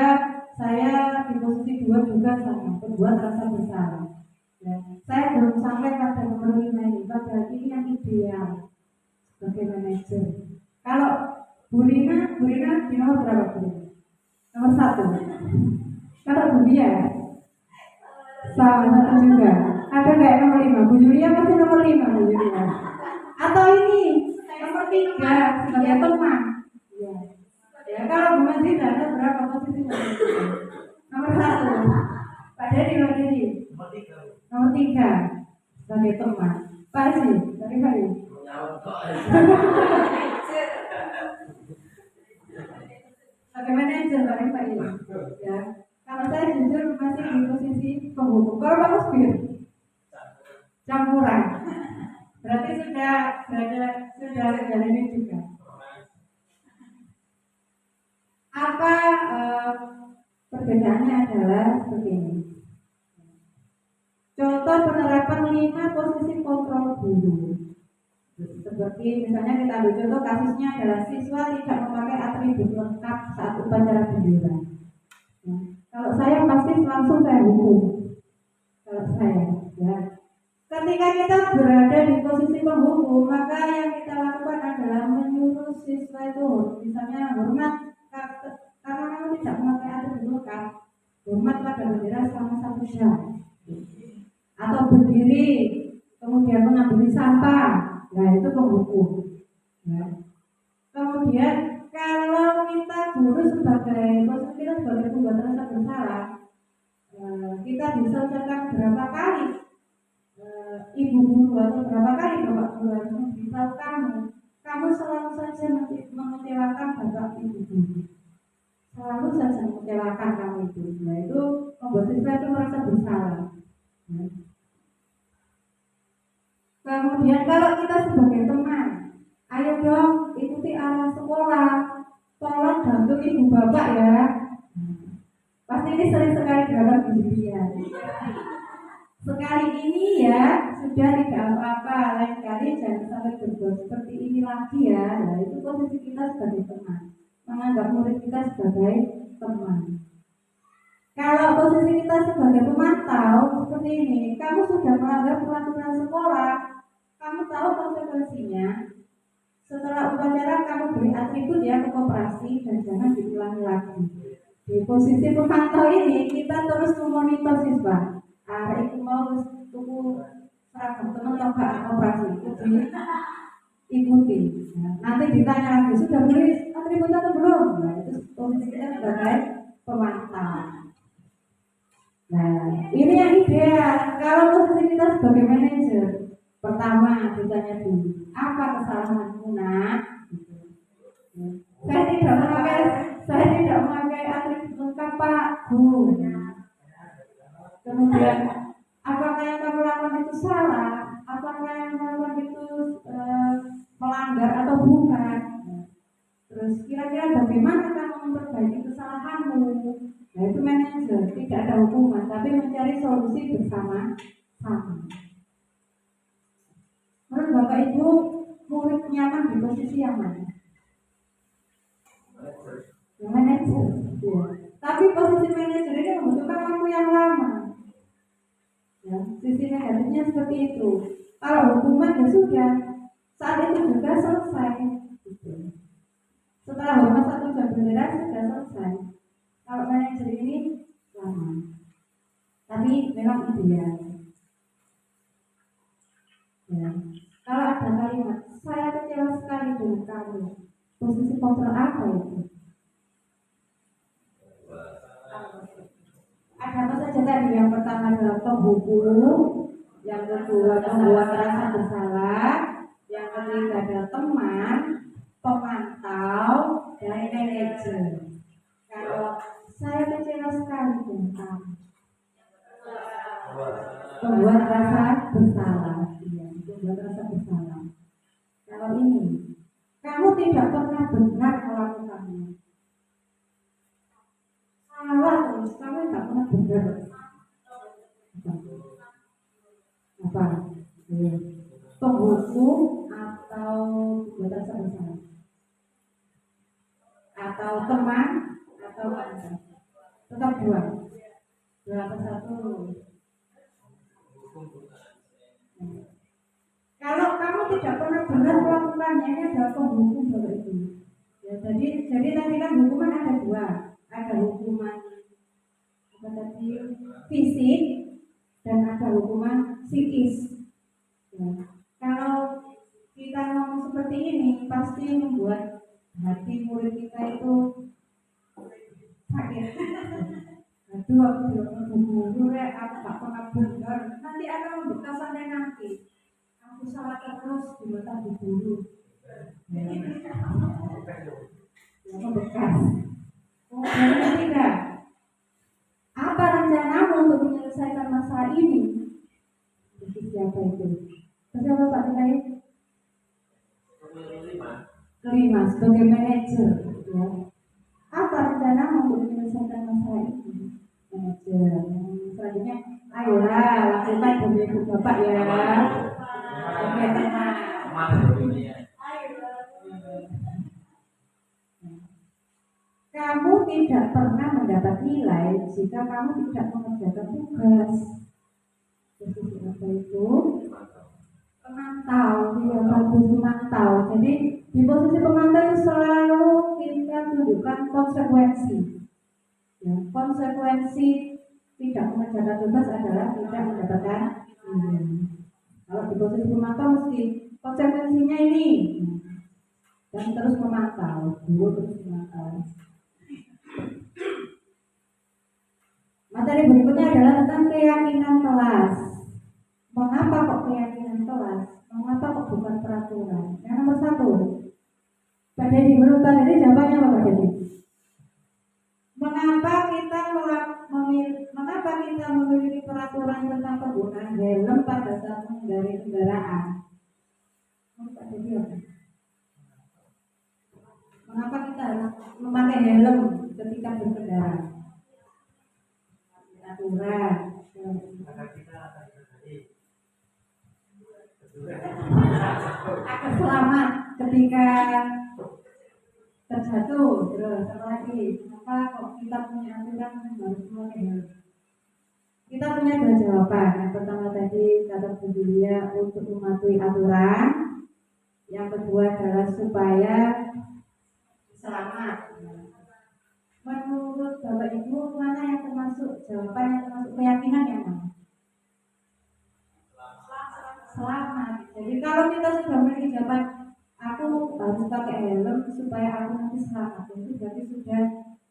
saya di posisi 2 juga sama, membuat rasa bersalah. Ya, saya belum sampai pada nomor 5 ini, padahal ini yang ideal sebagai manajer. Kalau Bu Rina di nomor berapa Bu? Nomor 1. Kalau Bu Dia sama 1 juga. Ada nggak nomor 5? Bu Julia masih nomor 5 Bu Julia. Atau ini nomor 3 sebagai teman. Ya. Ya kalau Bu Masih ada berapa posisi? Nomor 1. Pak Dedi nomor 3 sebagai teman. Pak Haji, dari Pak Haji. Sebagai manajer dari Pak Haji. Ya. Kalau saya jujur masih di posisi penghukum. Kalau Pak Musbir campuran. Berarti sudah ini juga. Apa perbedaannya adalah seperti ini. Contoh penerapan 5 posisi kontrol guru. Seperti misalnya kita ambil contoh kasusnya adalah siswa tidak memakai atribut lengkap saat upacara bendera. Nah, kalau saya pasti langsung saya hukum. Kalau saya, ya. Ketika kita berada di posisi penghukum, maka yang kita lakukan adalah menyuruh siswa itu, misalnya hormat karena kamu tidak memakai atribut lengkap, hormat pada bendera selama 1 jam. Atau berdiri kemudian mengambil sampah, nah itu penghukum. Ya. Kemudian kalau kita guru sebagai posisi kita sebagai pembuat rasa bersalah, kita bisa ucapkan berapa kali ibu guru atau berapa kali bapak guru harus memberitahu kamu selalu saja mengecewakan bapak ibu guru, selalu saja mengecewakan kamu itu. Nah itu membuat siswa itu merasa bersalah. Ya. Kemudian kalau kita sebagai teman, ayo dong ikuti arah sekolah, tolong bantu ibu bapak ya. Pasti ini sering sekali dalam ujian. Sekali ini ya sudah tidak apa-apa, lain kali jangan sampai berbuat seperti ini lagi ya. Nah itu posisi kita sebagai teman, menganggap murid kita sebagai teman. Kalau posisi kita sebagai pemantau seperti ini, kamu sudah melanggar peraturan sekolah, kamu tahu konsekuensinya. Setelah upacara kamu beri atribut ya ke koperasi dan jangan diulangi lagi. Di posisi pemantau ini kita terus memonitor siswa. Itu mau tuku seragam teman atau enggak koperasi itu diikuti. Nanti ditanya lagi sudah beri atribut atau belum? Nah, itu posisi kita sebagai pemantau. Nah, ini yang ideal. Kalau posisi kita sebagai manajer, pertama ditanya dulu, apa kesalahanmu nak? Gitu. Saya tidak memakai atribut lengkap Pak, Bu. Kemudian, apakah yang kamu lakukan itu salah? Apakah yang kamu lakukan itu melanggar atau bukan? Terus kira-kira bagaimana kamu memperbaiki kesalahanmu? Nah, itu manajer, tidak ada hukuman, tapi mencari solusi bersama-sama. Menurut Bapak Ibu, murid nyaman di posisi yang mana? Yang manajer. Ya. Tapi posisi manajer ini membutuhkan waktu yang lama. Ya, sisi negatifnya seperti itu. Kalau hukuman ya sudah, saat itu juga selesai. Gitu. Setelah hukuman 1 jam bendera sudah selesai. Kalau manajer ini lama, tapi memang ideal. Ya. Kalau ada kalimat, saya kecewa sekali dengan kamu. Posisi kontrol apa itu? Ada apa saja tadi? Yang pertama adalah penghukum, yang kedua membuat rasa bersalah, yang ketiga adalah teman, pemantau, dan manajer. Kalau saya kecewa sekali dengan kamu, membuat rasa bersalah, ya, membuat rasa bersalah. Kalau ini, kamu tidak pernah benar melakukannya. Salah terus, kamu tidak pernah benar. Apa? Ya. Penghukum atau membuat rasa bersalah, atau teman, atau apa? Tetap dua atau satu. Kalau kamu tidak pernah benar melakukannya, ini adalah penghukum Bapak Ibu. Ya, jadi tadi kan hukuman ada dua, ada hukuman apa tadi fisik dan ada hukuman psikis. Ya. Kalau kita ngomong seperti ini, pasti membuat hati murid kita itu sakit. Aduh, aku bilang guru ya, aku tak pernah benar. Nanti akan membekasannya nanti. Aku salah terus di mata guru. Ya, membekas. Kemudian ketiga, apa rencanamu untuk menyelesaikan masalah ini? Jadi siapa itu? Siapa Pak Kiai? Kelima, sebagai manajer. Ya. Apa rencanamu untuk menyelesaikan masalah ini? Manajer. Selanjutnya, ayolah lakukan demi ibu bapak ya. Oke, tenang. Kamu tidak pernah mendapat nilai jika kamu tidak mengerjakan tugas. Posisi apa itu? Pemantau, yang bagus pemantau. Jadi di posisi pemantau itu selalu kita tunjukkan konsekuensi. Ya, konsekuensi tidak mengerjakan tugas adalah tidak mendapatkan nilai. Kalau di posisi pemantau mesti konsekuensinya ini. Dan terus memantau, terus memantau. Materi berikutnya adalah tentang keyakinan kelas. Mengapa kok keyakinan kelas? Mengapa kok bukan peraturan? Yang nomor 1, Pak Dedi, menurut Pak Dedi jawabannya apa Pak Dedi? Mengapa kita memiliki peraturan tentang penggunaan helm pada saat mengendarai kendaraan? Menurut Pak Dedi apa? Mengapa kita harus memakai helm ketika berkendara? Aturan. Agar selamat ketika terjatuh. Terus apa lagi? Maka kok kita punya aturan harus memakai helm. Kita punya dua jawaban. Yang pertama tadi kata Bu Julia untuk mematuhi aturan. Yang kedua adalah supaya selamat. Menurut Bapak Ibu mana yang termasuk jawaban yang termasuk keyakinan yang mana? Selamat. Jadi kalau kita sudah memiliki jawaban aku harus pakai helm supaya aku nanti selamat, itu berarti sudah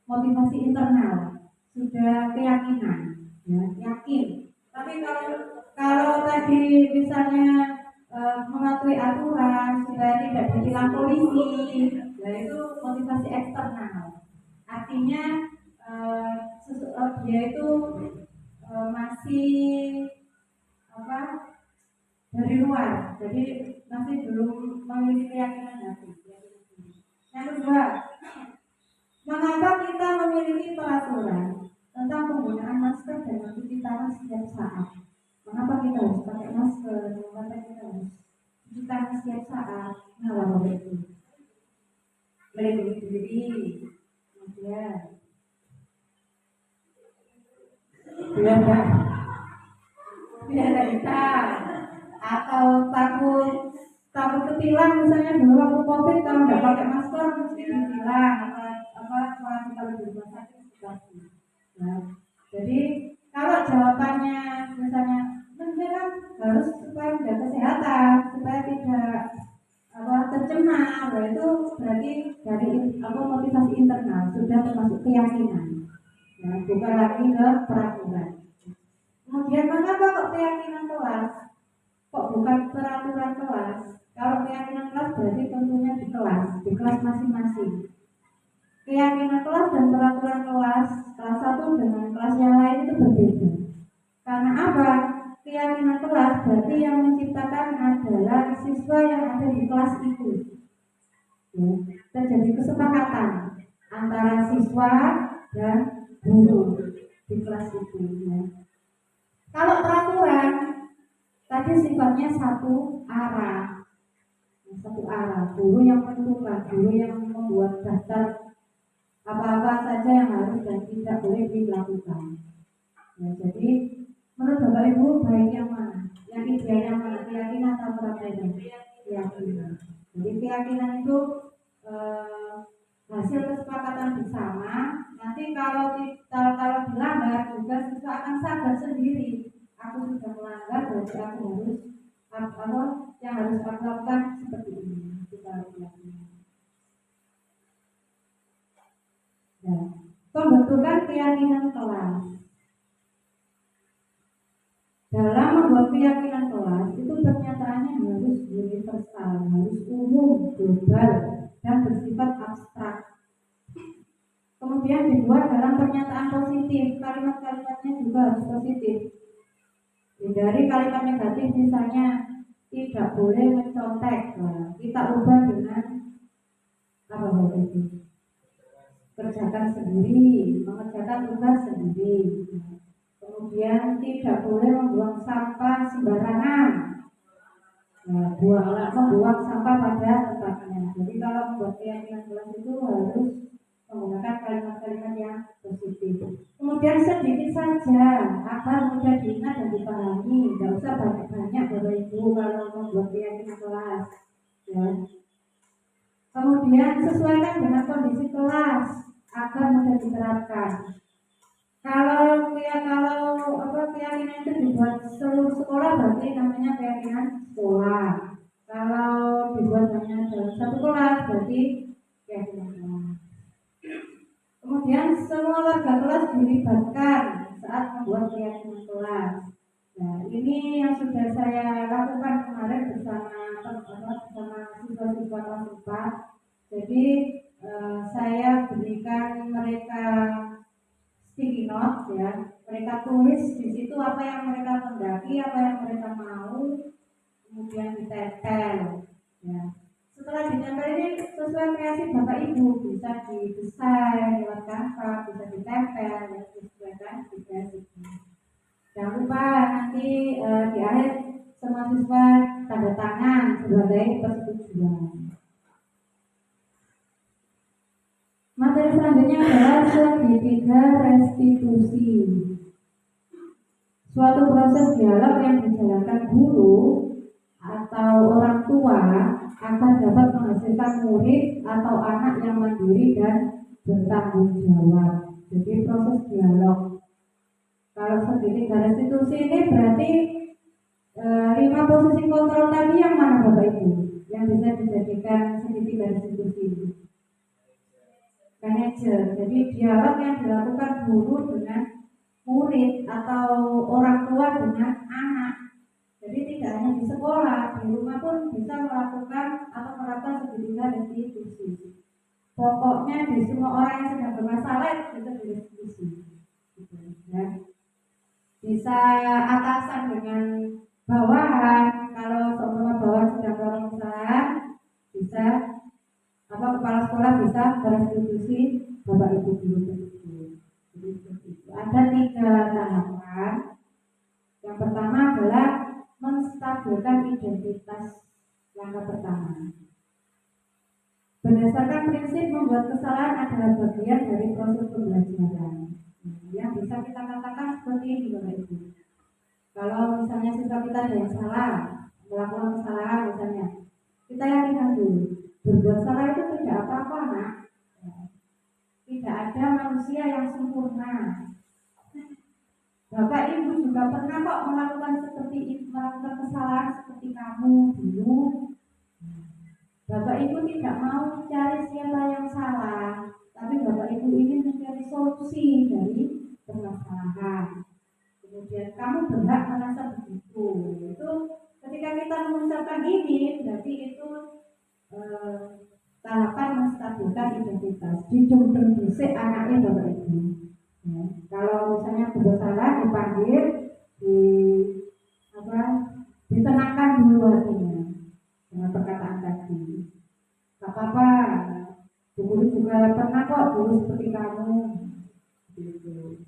motivasi internal, sudah keyakinan, ya, yakin. Tapi kalau tadi misalnya mematuhi aturan supaya tidak ditilang polisi, ya itu motivasi eksternal. Artinya dia itu masih apa? Dari luar, jadi masih belum memiliki keyakinan hati. Yang kedua, mengapa kita memiliki peraturan tentang penggunaan masker dan mencuci tangan setiap saat? Mengapa kita harus pakai masker? Mengapa kita harus cuci tangan setiap saat? Kenapa begitu? Melindungi diri, kemudian biar tidak hitam, atau takut ketilang, misalnya dulu waktu COVID kalau nggak pakai masker mesti ditilang kalau kita di rumah sakit. Nah, jadi kalau jawabannya misalnya kan harus supaya menjaga kesehatan, supaya tidak tercemar, itu berarti dari motivasi internal sudah termasuk keyakinan, ya, bukan lagi ke peraturan. Kemudian mengapa kok keyakinan kelas? Kok bukan peraturan kelas? Kalau keyakinan kelas berarti tentunya di kelas masing-masing. Keyakinan kelas dan peraturan kelas 1 dengan kelas yang lain itu berbeda. Karena apa? Keyakinan kelas berarti yang menciptakan adalah siswa yang ada di kelas itu. Ya, terjadi kesepakatan antara siswa dan guru di kelas itu. Ya. Kalau peraturan tadi sifatnya satu arah, guru yang menentukan, guru yang membuat daftar apa-apa saja yang harus dan tidak boleh dilakukan. Ya, jadi menurut Bapak Ibu baik yang mana? Yang ideal yang mana? Keyakinan atau peraturan? Keyakinan. Jadi keyakinan itu hasil kesepakatan bersama. Nanti kalau dilanggar juga siswa akan sadar sendiri. Aku sudah melanggar, berarti aku harus yang harus aku lakukan seperti ini. Kita keyakinan. Ya. Pembentukan keyakinan kelas. Dalam membuat keyakinan kelas itu pernyataannya harus universal, harus umum, global, dan bersifat abstrak. Kemudian dibuat dalam pernyataan positif, kalimat-kalimatnya juga harus positif. Dari kalimat negatif misalnya tidak boleh mencontek, kita ubah dengan apa itu? Kerjakan sendiri, mengerjakan tugas sendiri. Kemudian tidak boleh membuang sampah sembarangan. Membuang sampah pada tempatnya. Jadi kalau membuat keyakinan kelas itu harus menggunakan kalimat-kalimat yang positif. Kemudian sedikit saja agar mudah diingat dan dipahami. Tidak usah banyak-banyak Bapak Ibu kalau membuat keyakinan kelas. Ya. Kemudian sesuaikan dengan kondisi kelas agar mudah diterapkan. Kalau keyakinan itu dibuat seluruh sekolah berarti namanya keyakinan sekolah. Kalau dibuat hanya dalam satu kelas berarti keyakinan kelas. Kemudian semua warga kelas dilibatkan saat membuat keyakinan kelas. Nah, ini yang sudah saya lakukan kemarin bersama siswa-siswa kelas 4. Jadi saya berikan mereka sticky note, ya, mereka tulis di situ apa yang mereka kendaki, apa yang mereka mau, kemudian ditempel. Ya. Setelah ditempel ini sesuai kreasi Bapak Ibu, bisa didesain lewat kanvas, bisa ditempel, ya, disesuaikan di kreasi. Jangan lupa nanti di akhir semua siswa tanda tangan sebagai persetujuan. Materi selanjutnya berikutnya adalah segitiga restitusi. Suatu proses dialog yang dijalankan guru atau orang tua agar dapat menghasilkan murid atau anak yang mandiri dan bertanggung jawab. Jadi proses dialog. Kalau segitiga restitusi ini berarti 5 posisi kontrol tadi yang mana Bapak Ibu? Yang bisa dijadikan segitiga restitusi. Manajer. Jadi dialog yang dilakukan guru dengan murid atau orang tua dengan anak. Jadi tidak hanya di sekolah, di rumah pun bisa melakukan atau menerapkan segitiga restitusi. Pokoknya di semua orang yang sedang bermasalah itu bisa direstitusi. Gitu, ya. Bisa atasan dengan bawahan. Kalau seumpama bawahan sedang bermasalah, bisa kepala sekolah bisa berestitusi Bapak Ibu guru tersebut. Ada 3 tahapan. Yang pertama adalah menstabilkan identitas. Langkah pertama, berdasarkan prinsip membuat kesalahan adalah bagian dari proses pembelajaran. Yang bisa kita katakan seperti ini Bapak Ibu. Kalau misalnya siswa kita ada yang salah, melakukan kesalahan misalnya, kita yakinkan dulu, berbuat salah itu tidak apa-apa nak. Tidak ada manusia yang sempurna. Bapak Ibu juga pernah kok melakukan seperti itu, melakukan kesalahan seperti kamu dulu. Bapak Ibu tidak mau mencari siapa yang salah, tapi Bapak Ibu ingin mencari solusi dari permasalahan. Kemudian kamu berhak merasa begitu. Itu ketika kita mengucapkan ini, berarti itu tahapan menstabilkan identitas. Dijumpen bisik anaknya Bapak Ibu. Ya, kalau misalnya berbuat salah dipanggil, ditenangkan dulu hatinya dengan perkataan tadi. Gak apa-apa, dulu juga pernah kok dulu seperti kamu. Gitu.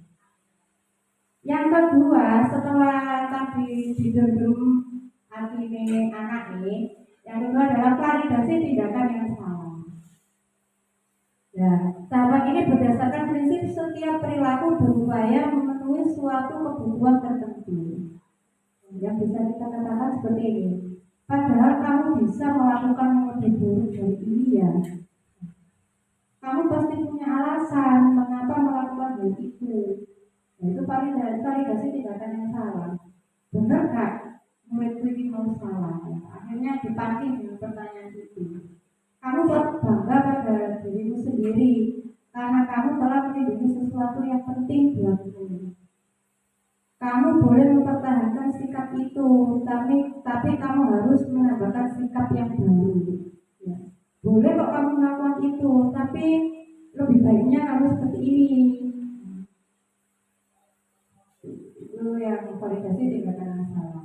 Yang kedua, setelah tadi didendam hati anak ini, yang kedua adalah validasi tindakan yang salah. Ya, tahapan ini berdasarkan prinsip setiap perilaku berupaya memenuhi suatu kebutuhan tertentu. Yang bisa kita katakan seperti ini. Padahal kamu bisa melakukan yang lebih buruk dari ini ya. Kamu pasti punya alasan mengapa melakukan hal itu. Itu validasi tindakan yang salah. Benar kak? Muridku ini mau salah. Akhirnya dipancing dengan pertanyaan itu. Kamu patut bangga pada dirimu sendiri karena kamu telah melindungi sesuatu yang penting buatmu. Kamu boleh mempertahankan sikap itu, tapi kamu harus menambahkan sikap yang baru. Ya. Boleh kok kamu melakukan itu, tapi lebih baiknya kamu seperti ini. Itu yang validasi tindakan yang salah.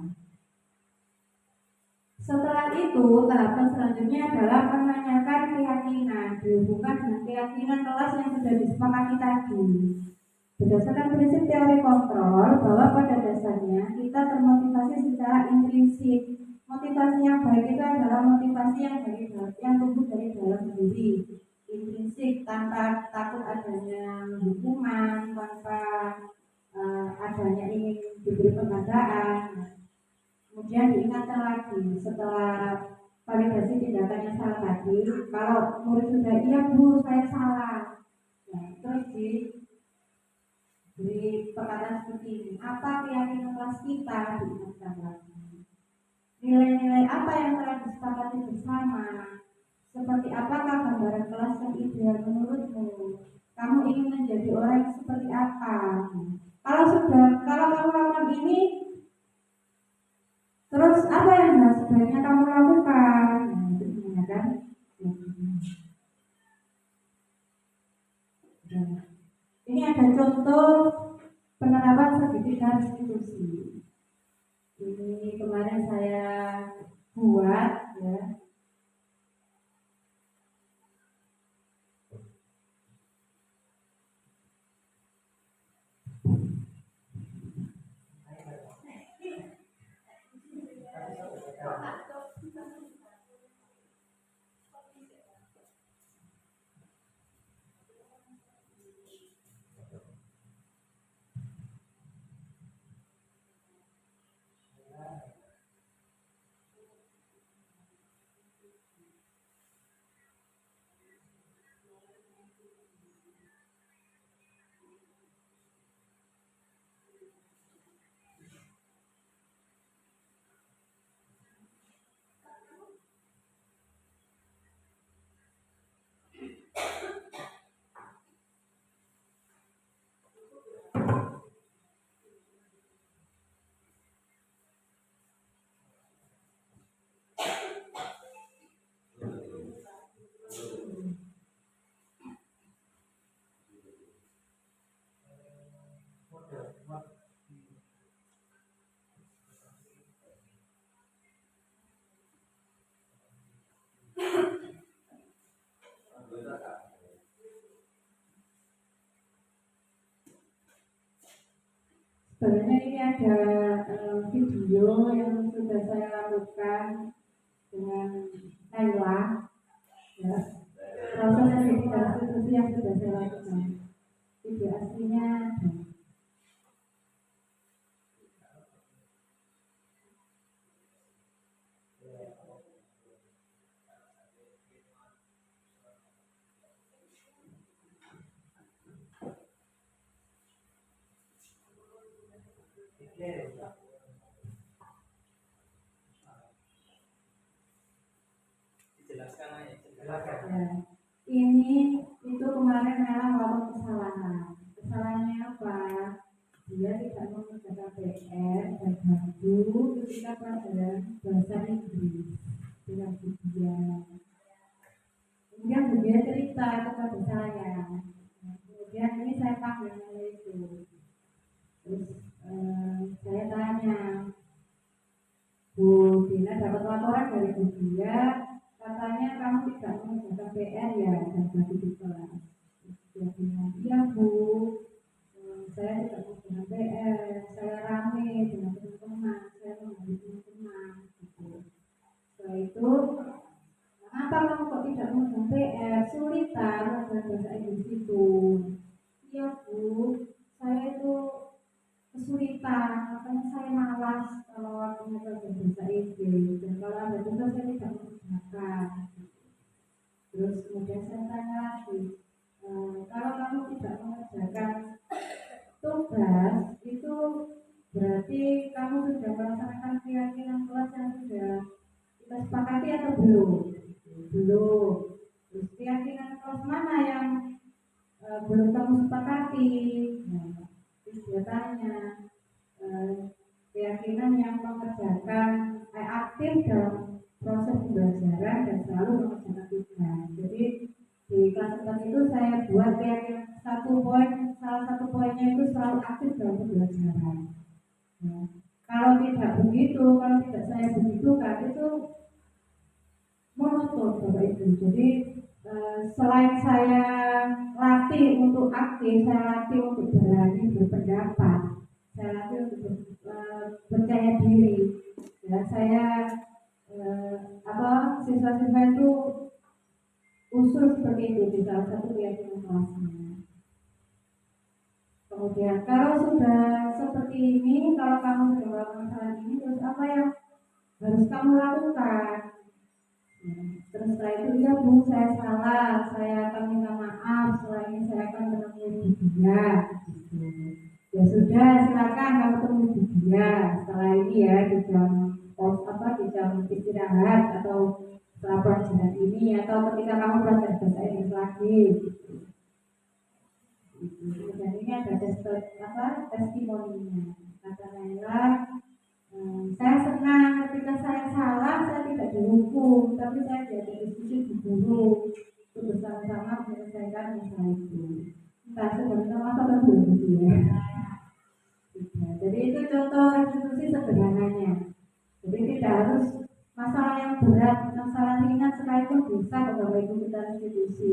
Setelah itu, tahapan selanjutnya adalah menanyakan keyakinan dihubungkan dengan keyakinan kelas yang sudah disepakati tadi. Berdasarkan prinsip teori kontrol bahwa pada dasarnya kita termotivasi secara intrinsik. Motivasi yang baik itu adalah motivasi yang tumbuh dari dalam diri, intrinsik, tanpa takut adanya hukuman, tanpa adanya ingin diberi penghargaan. Kemudian diingatkan lagi setelah validasi tindakannya salah tadi, kalau murid sudah iya bu saya salah, nah, terus diberi perkataan seperti ini, apa keyakinan kelas kita, diingatkan lagi. Nilai-nilai apa yang telah disepakati bersama, seperti apakah gambaran kelas yang ideal menurutmu, kamu ingin menjadi orang yang seperti apa. Kalau kamu lakukan ini, terus apa yang sebaiknya kamu lakukan? Nah, kan? Ini ada contoh penerapan segitiga restitusi. Ini kemarin saya buat ya. Sebenarnya ini ada video yang sudah saya lakukan dengan Naila, ya, proses identifikasi yang sudah saya lakukan. Video aslinya ada. Ya, ini itu kemarin Nela melakukan kesalahan. Kesalahannya apa? Dia tidak mengerjakan PR dan bantu ketika pelajaran bahasa Inggris dengan ujian. Kemudian dia cerita kepada saya. Kemudian ini saya panggil itu. Terus saya tanya, Bu Dina dapat laporan dari Bu Dia, katanya kamu tidak mengerjakan PR ya dan bagi di kelas. Dia bilang, iya Bu, saya tidak mengerjakan PR, saya rame dengan teman-teman, saya menghadapi teman-teman. Gitu. Setelah itu, kenapa kamu kok tidak mengerjakan PR? Sulitan belajar bahasa Inggris itu. Iya Bu, saya itu kesulitan, makanya saya malas kalau waktunya belajar bahasa Inggris dan kalau ada tugas saya tidak mengerjakan. Terus kemudian saya tanya lagi, kalau kamu tidak mengerjakan tugas itu berarti kamu sudah melaksanakan keyakinan kelas yang sudah kita sepakati atau belum? Belum. Terus keyakinan kelas mana yang belum kamu sepakati? Nah, terus dia tanya, keyakinan yang mengerjakan aktif dalam proses pembelajaran dan selalu mengerjakan tugas. Jadi di kelas 4 itu saya buat keyakinan salah satu poinnya itu selalu aktif dalam pembelajaran. Nah, kalau tidak begitu, kalau tidak saya begitu kan itu monoton Bapak Ibu. Jadi selain saya latih untuk aktif, saya latih untuk berani berpendapat, saya latih untuk percaya diri. Ya, saya siswa-siswa itu usul seperti itu di salah satu keyakinan kelasnya. Kemudian kalau sudah seperti ini, kalau kamu sudah melakukan hal ini, terus apa yang harus kamu lakukan? Terus setelah itu, ya Bu, saya salah, saya akan minta maaf, setelah ini saya akan menemui dia. Ya sudah, silakan kamu temui dia setelah ini ya di jam istirahat atau setelah pelajaran ini atau ketika kamu belajar bahasa Inggris lagi. Dan ini ada testimoninya. Kata Naila, saya senang ketika saya salah, saya tidak dihukum, tapi saya diajak diskusi di guru untuk bersama-sama menyelesaikan masalah itu. Entah sebenarnya apa atau belum gitu ya. Jadi itu contoh restitusi sederhananya. Jadi tidak harus masalah yang berat, masalah ringan sekalipun bisa kalau itu kita restitusi.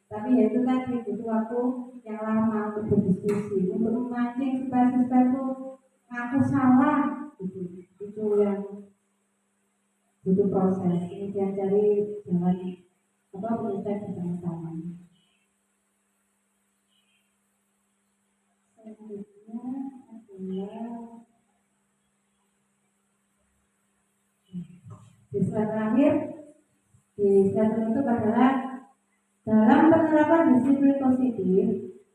Tapi ya itu tadi butuh waktu yang lama untuk berdiskusi, untuk memancing supaya siswa itu ngaku salah, gitu. Itu yang butuh proses. Kemudian cari jalan proses bersama-sama. Selanjutnya adalah di slide terakhir, di slide penutup adalah dalam penerapan disiplin positif,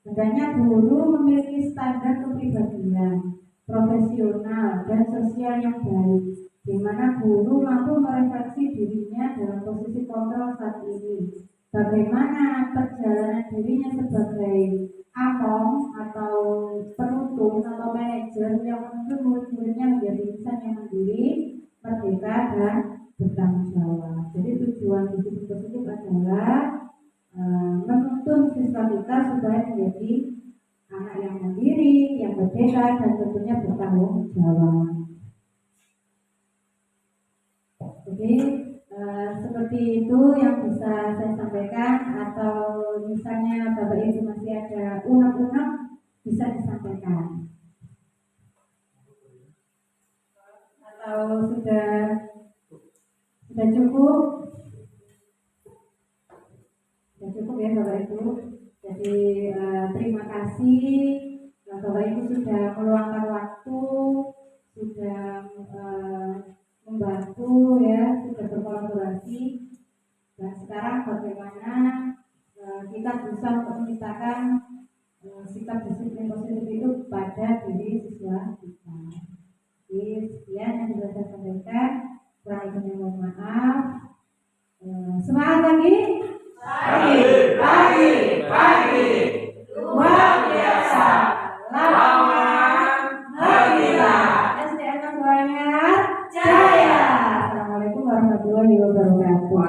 hendaknya guru memiliki standar kepribadian, profesional dan sosial yang baik, di mana guru mampu merefleksi dirinya dalam posisi kontrol saat ini. Bagaimana perjalanan dirinya sebagai among atau penuntun atau manajer yang menuntun murid-muridnya menjadi insan yang mandiri, merdeka dan bertanggung jawab. Jadi tujuan disiplin positif adalah menuntun siswa kita supaya menjadi anak yang mandiri, yang merdeka dan tentunya bertanggung jawab. Jadi seperti itu yang bisa saya sampaikan, atau misalnya Bapak Ibu masih ada unek-unek bisa disampaikan. Atau sudah cukup? Sudah cukup ya Bapak Ibu. Jadi terima kasih Bapak Ibu sudah meluangkan waktu, sudah membantu ya, sudah berkolaborasi. Dan sekarang bagaimana kita berusaha untuk menciptakan sikap disiplin positif itu pada diri siswa kita. Jadi sekian yang bisa saya sampaikan. Kurang lebihnya mohon maaf. Semangat lagi. Pagi. Luar biasa. Lawan Nabila. SDM semuanya jaya. Assalamualaikum warahmatullahi wabarakatuh.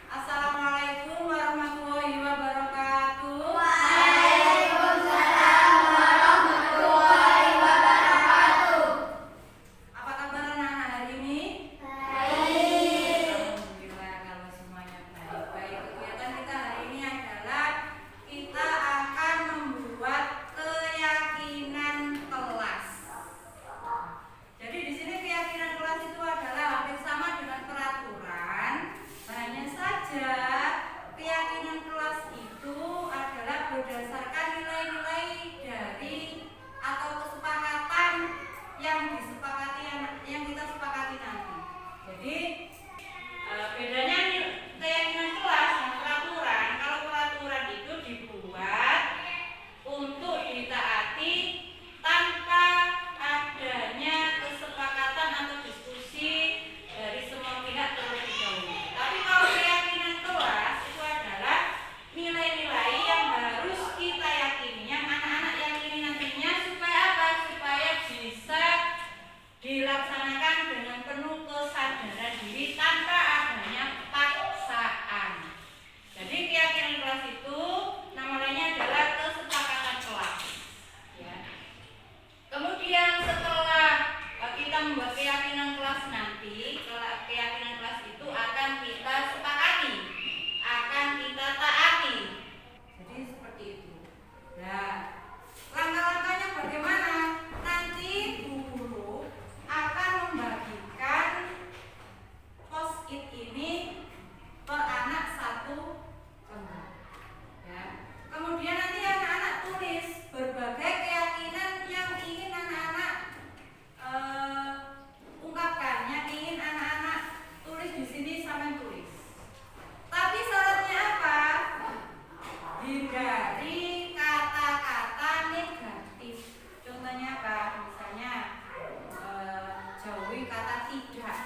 Assalamualaikum warahmatullahi wabarakatuh. Apa kabar anak-anak hari ini? Alhamdulillah kalau semuanya baik. Kegiatan kita hari ini adalah kita akan membuat keyakinan kelas. Jadi di sini keyakinan kelas itu adalah hampir sama dengan peraturan. Hanya saja keyakinan kelas itu adalah berdasarkan nilai-nilai dari atau kesepakatan yang kita sepakati nanti. Jadi bedanya keyakinan kelas dan peraturan. Kalau peraturan itu dibuat untuk ditaati tanpa adanya kesepakatan atau diskusi dari semua pihak terlebih dahulu. Tapi kalau keyakinan kelas itu adalah nilai-nilai yang harus kita yakini, yang anak-anak yakini nantinya supaya apa? Supaya bisa dilaksanakan dengan penuh kesadaran diri tanpa adanya paksaan. Jadi keyakinan kelas itu nama lainnya adalah kesepakatan kelas. Ya. Kemudian setelah kita membuat keyakinan kelas nanti, keyakinan kelas itu akan kita sepakati, akan kita taati. Jadi seperti itu. Nah, langkah-langkahnya bagaimana? Nanti guru akan membagikan post-it ini per anak satu lembar. Ya. Kemudian nanti anak-anak tulis berbagai keyakinan yang ingin anak-anak ungkapkan, yang ingin anak-anak tulis di sini sampai tulis. Tapi syaratnya apa? Hindari kata-kata negatif. Contohnya apa? Misalnya jauhi kata tidak.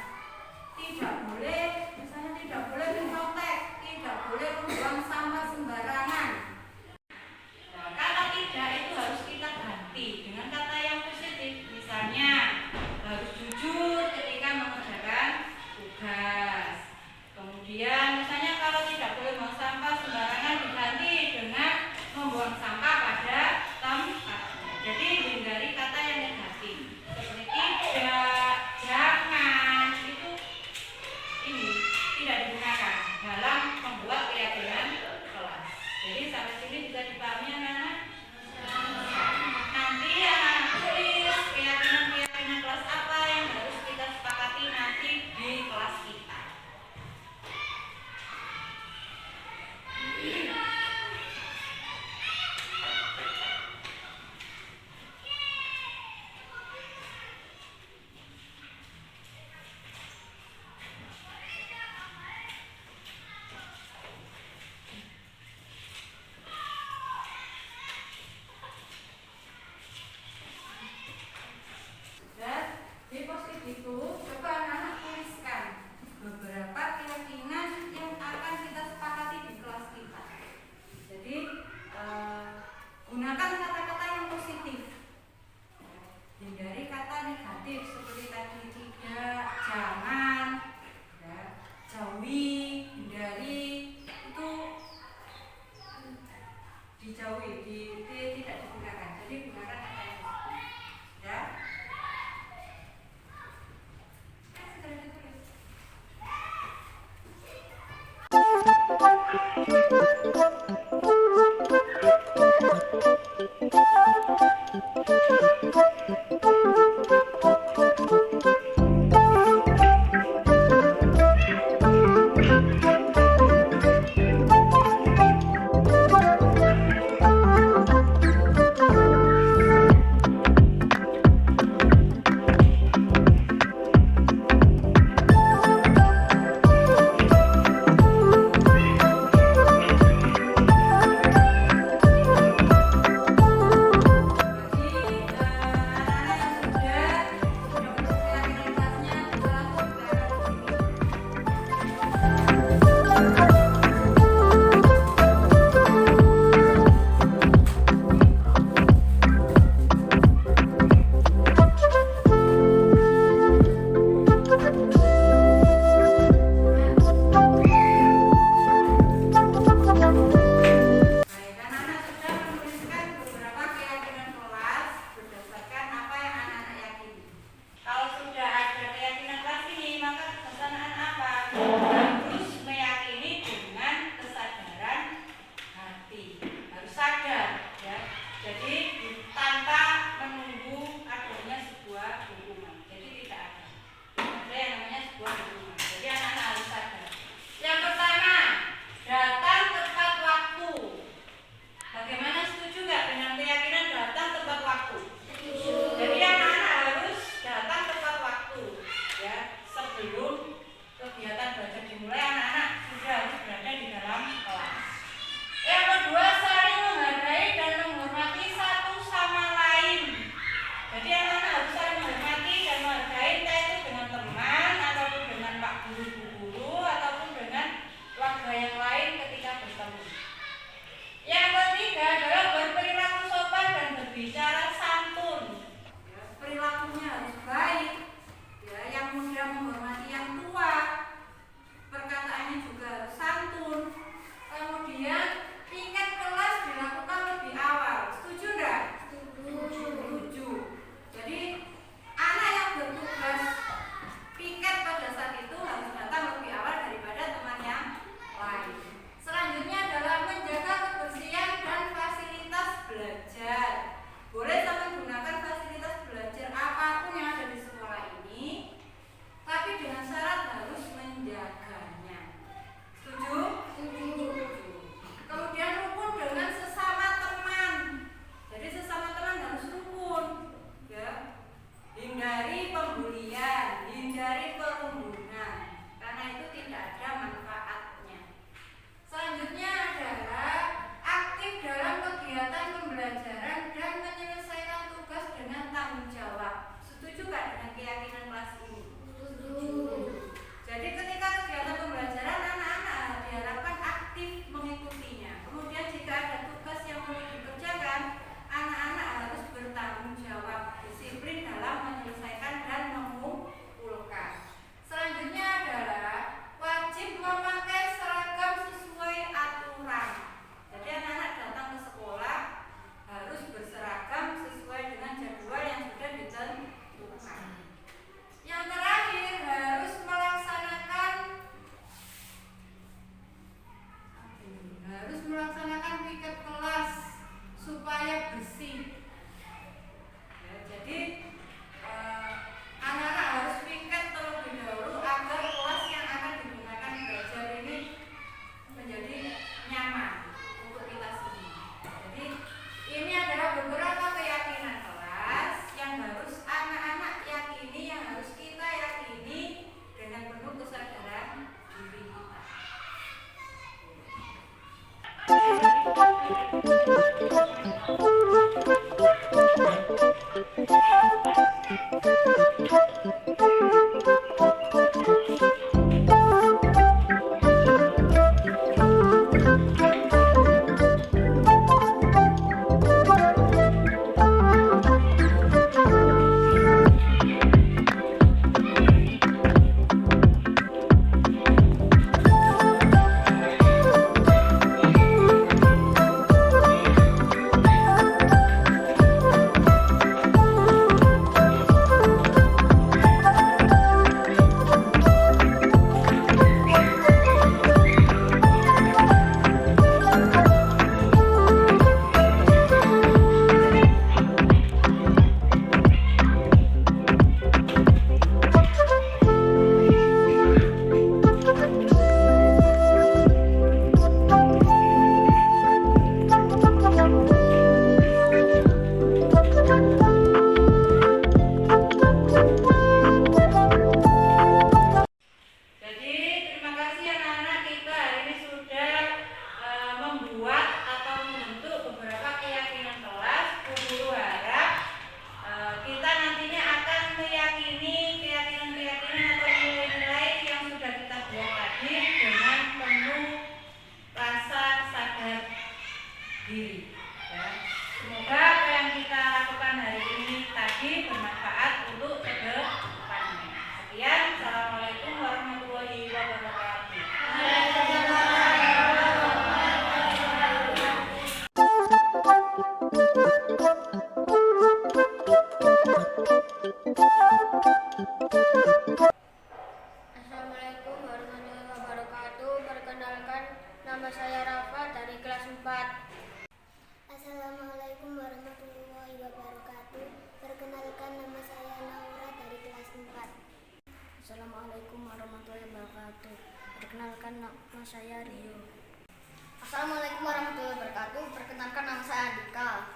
Tidak boleh, misalnya tidak boleh menyontek, tidak boleh membuang sampah sembarangan. Nah, kata tidak itu harus kita ganti dengan kata yang positif. Misalnya harus jujur ketika mengerjakan tugas. Kemudian misalnya kalau tidak boleh membuang sampah sembarangan diganti dengan membuang sampah pada tempatnya. Jadi hindari kata yang negatif seperti tidak, jangan, itu ini tidak digunakan dalam membuat keyakinan kelas. Jadi sampai sini bisa dipahami anak-anak? Nanti anak-anak tulis keyakinan kelas apa yang harus kita sepakati nanti di kelas kita. Perkenalkan, nama saya Rio. Assalamualaikum warahmatullahi wabarakatuh. Perkenalkan, nama saya Andika.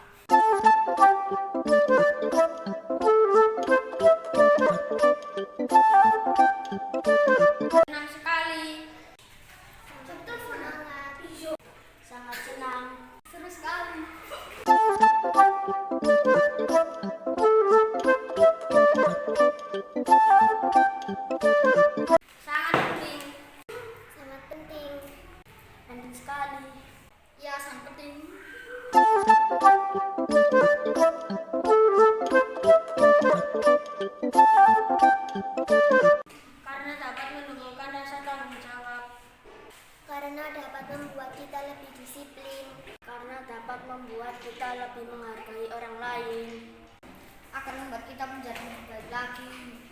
Senang sekali. Betul, semangat. Sangat senang. Seru sekali. Sangat penting. Sangat penting. Penting sekali. Ya, sangat penting. Karena dapat menumbuhkan rasa tanggung jawab. Karena dapat membuat kita lebih disiplin. Karena dapat membuat kita lebih menghargai orang lain. Akan membuat kita menjadi lebih baik lagi.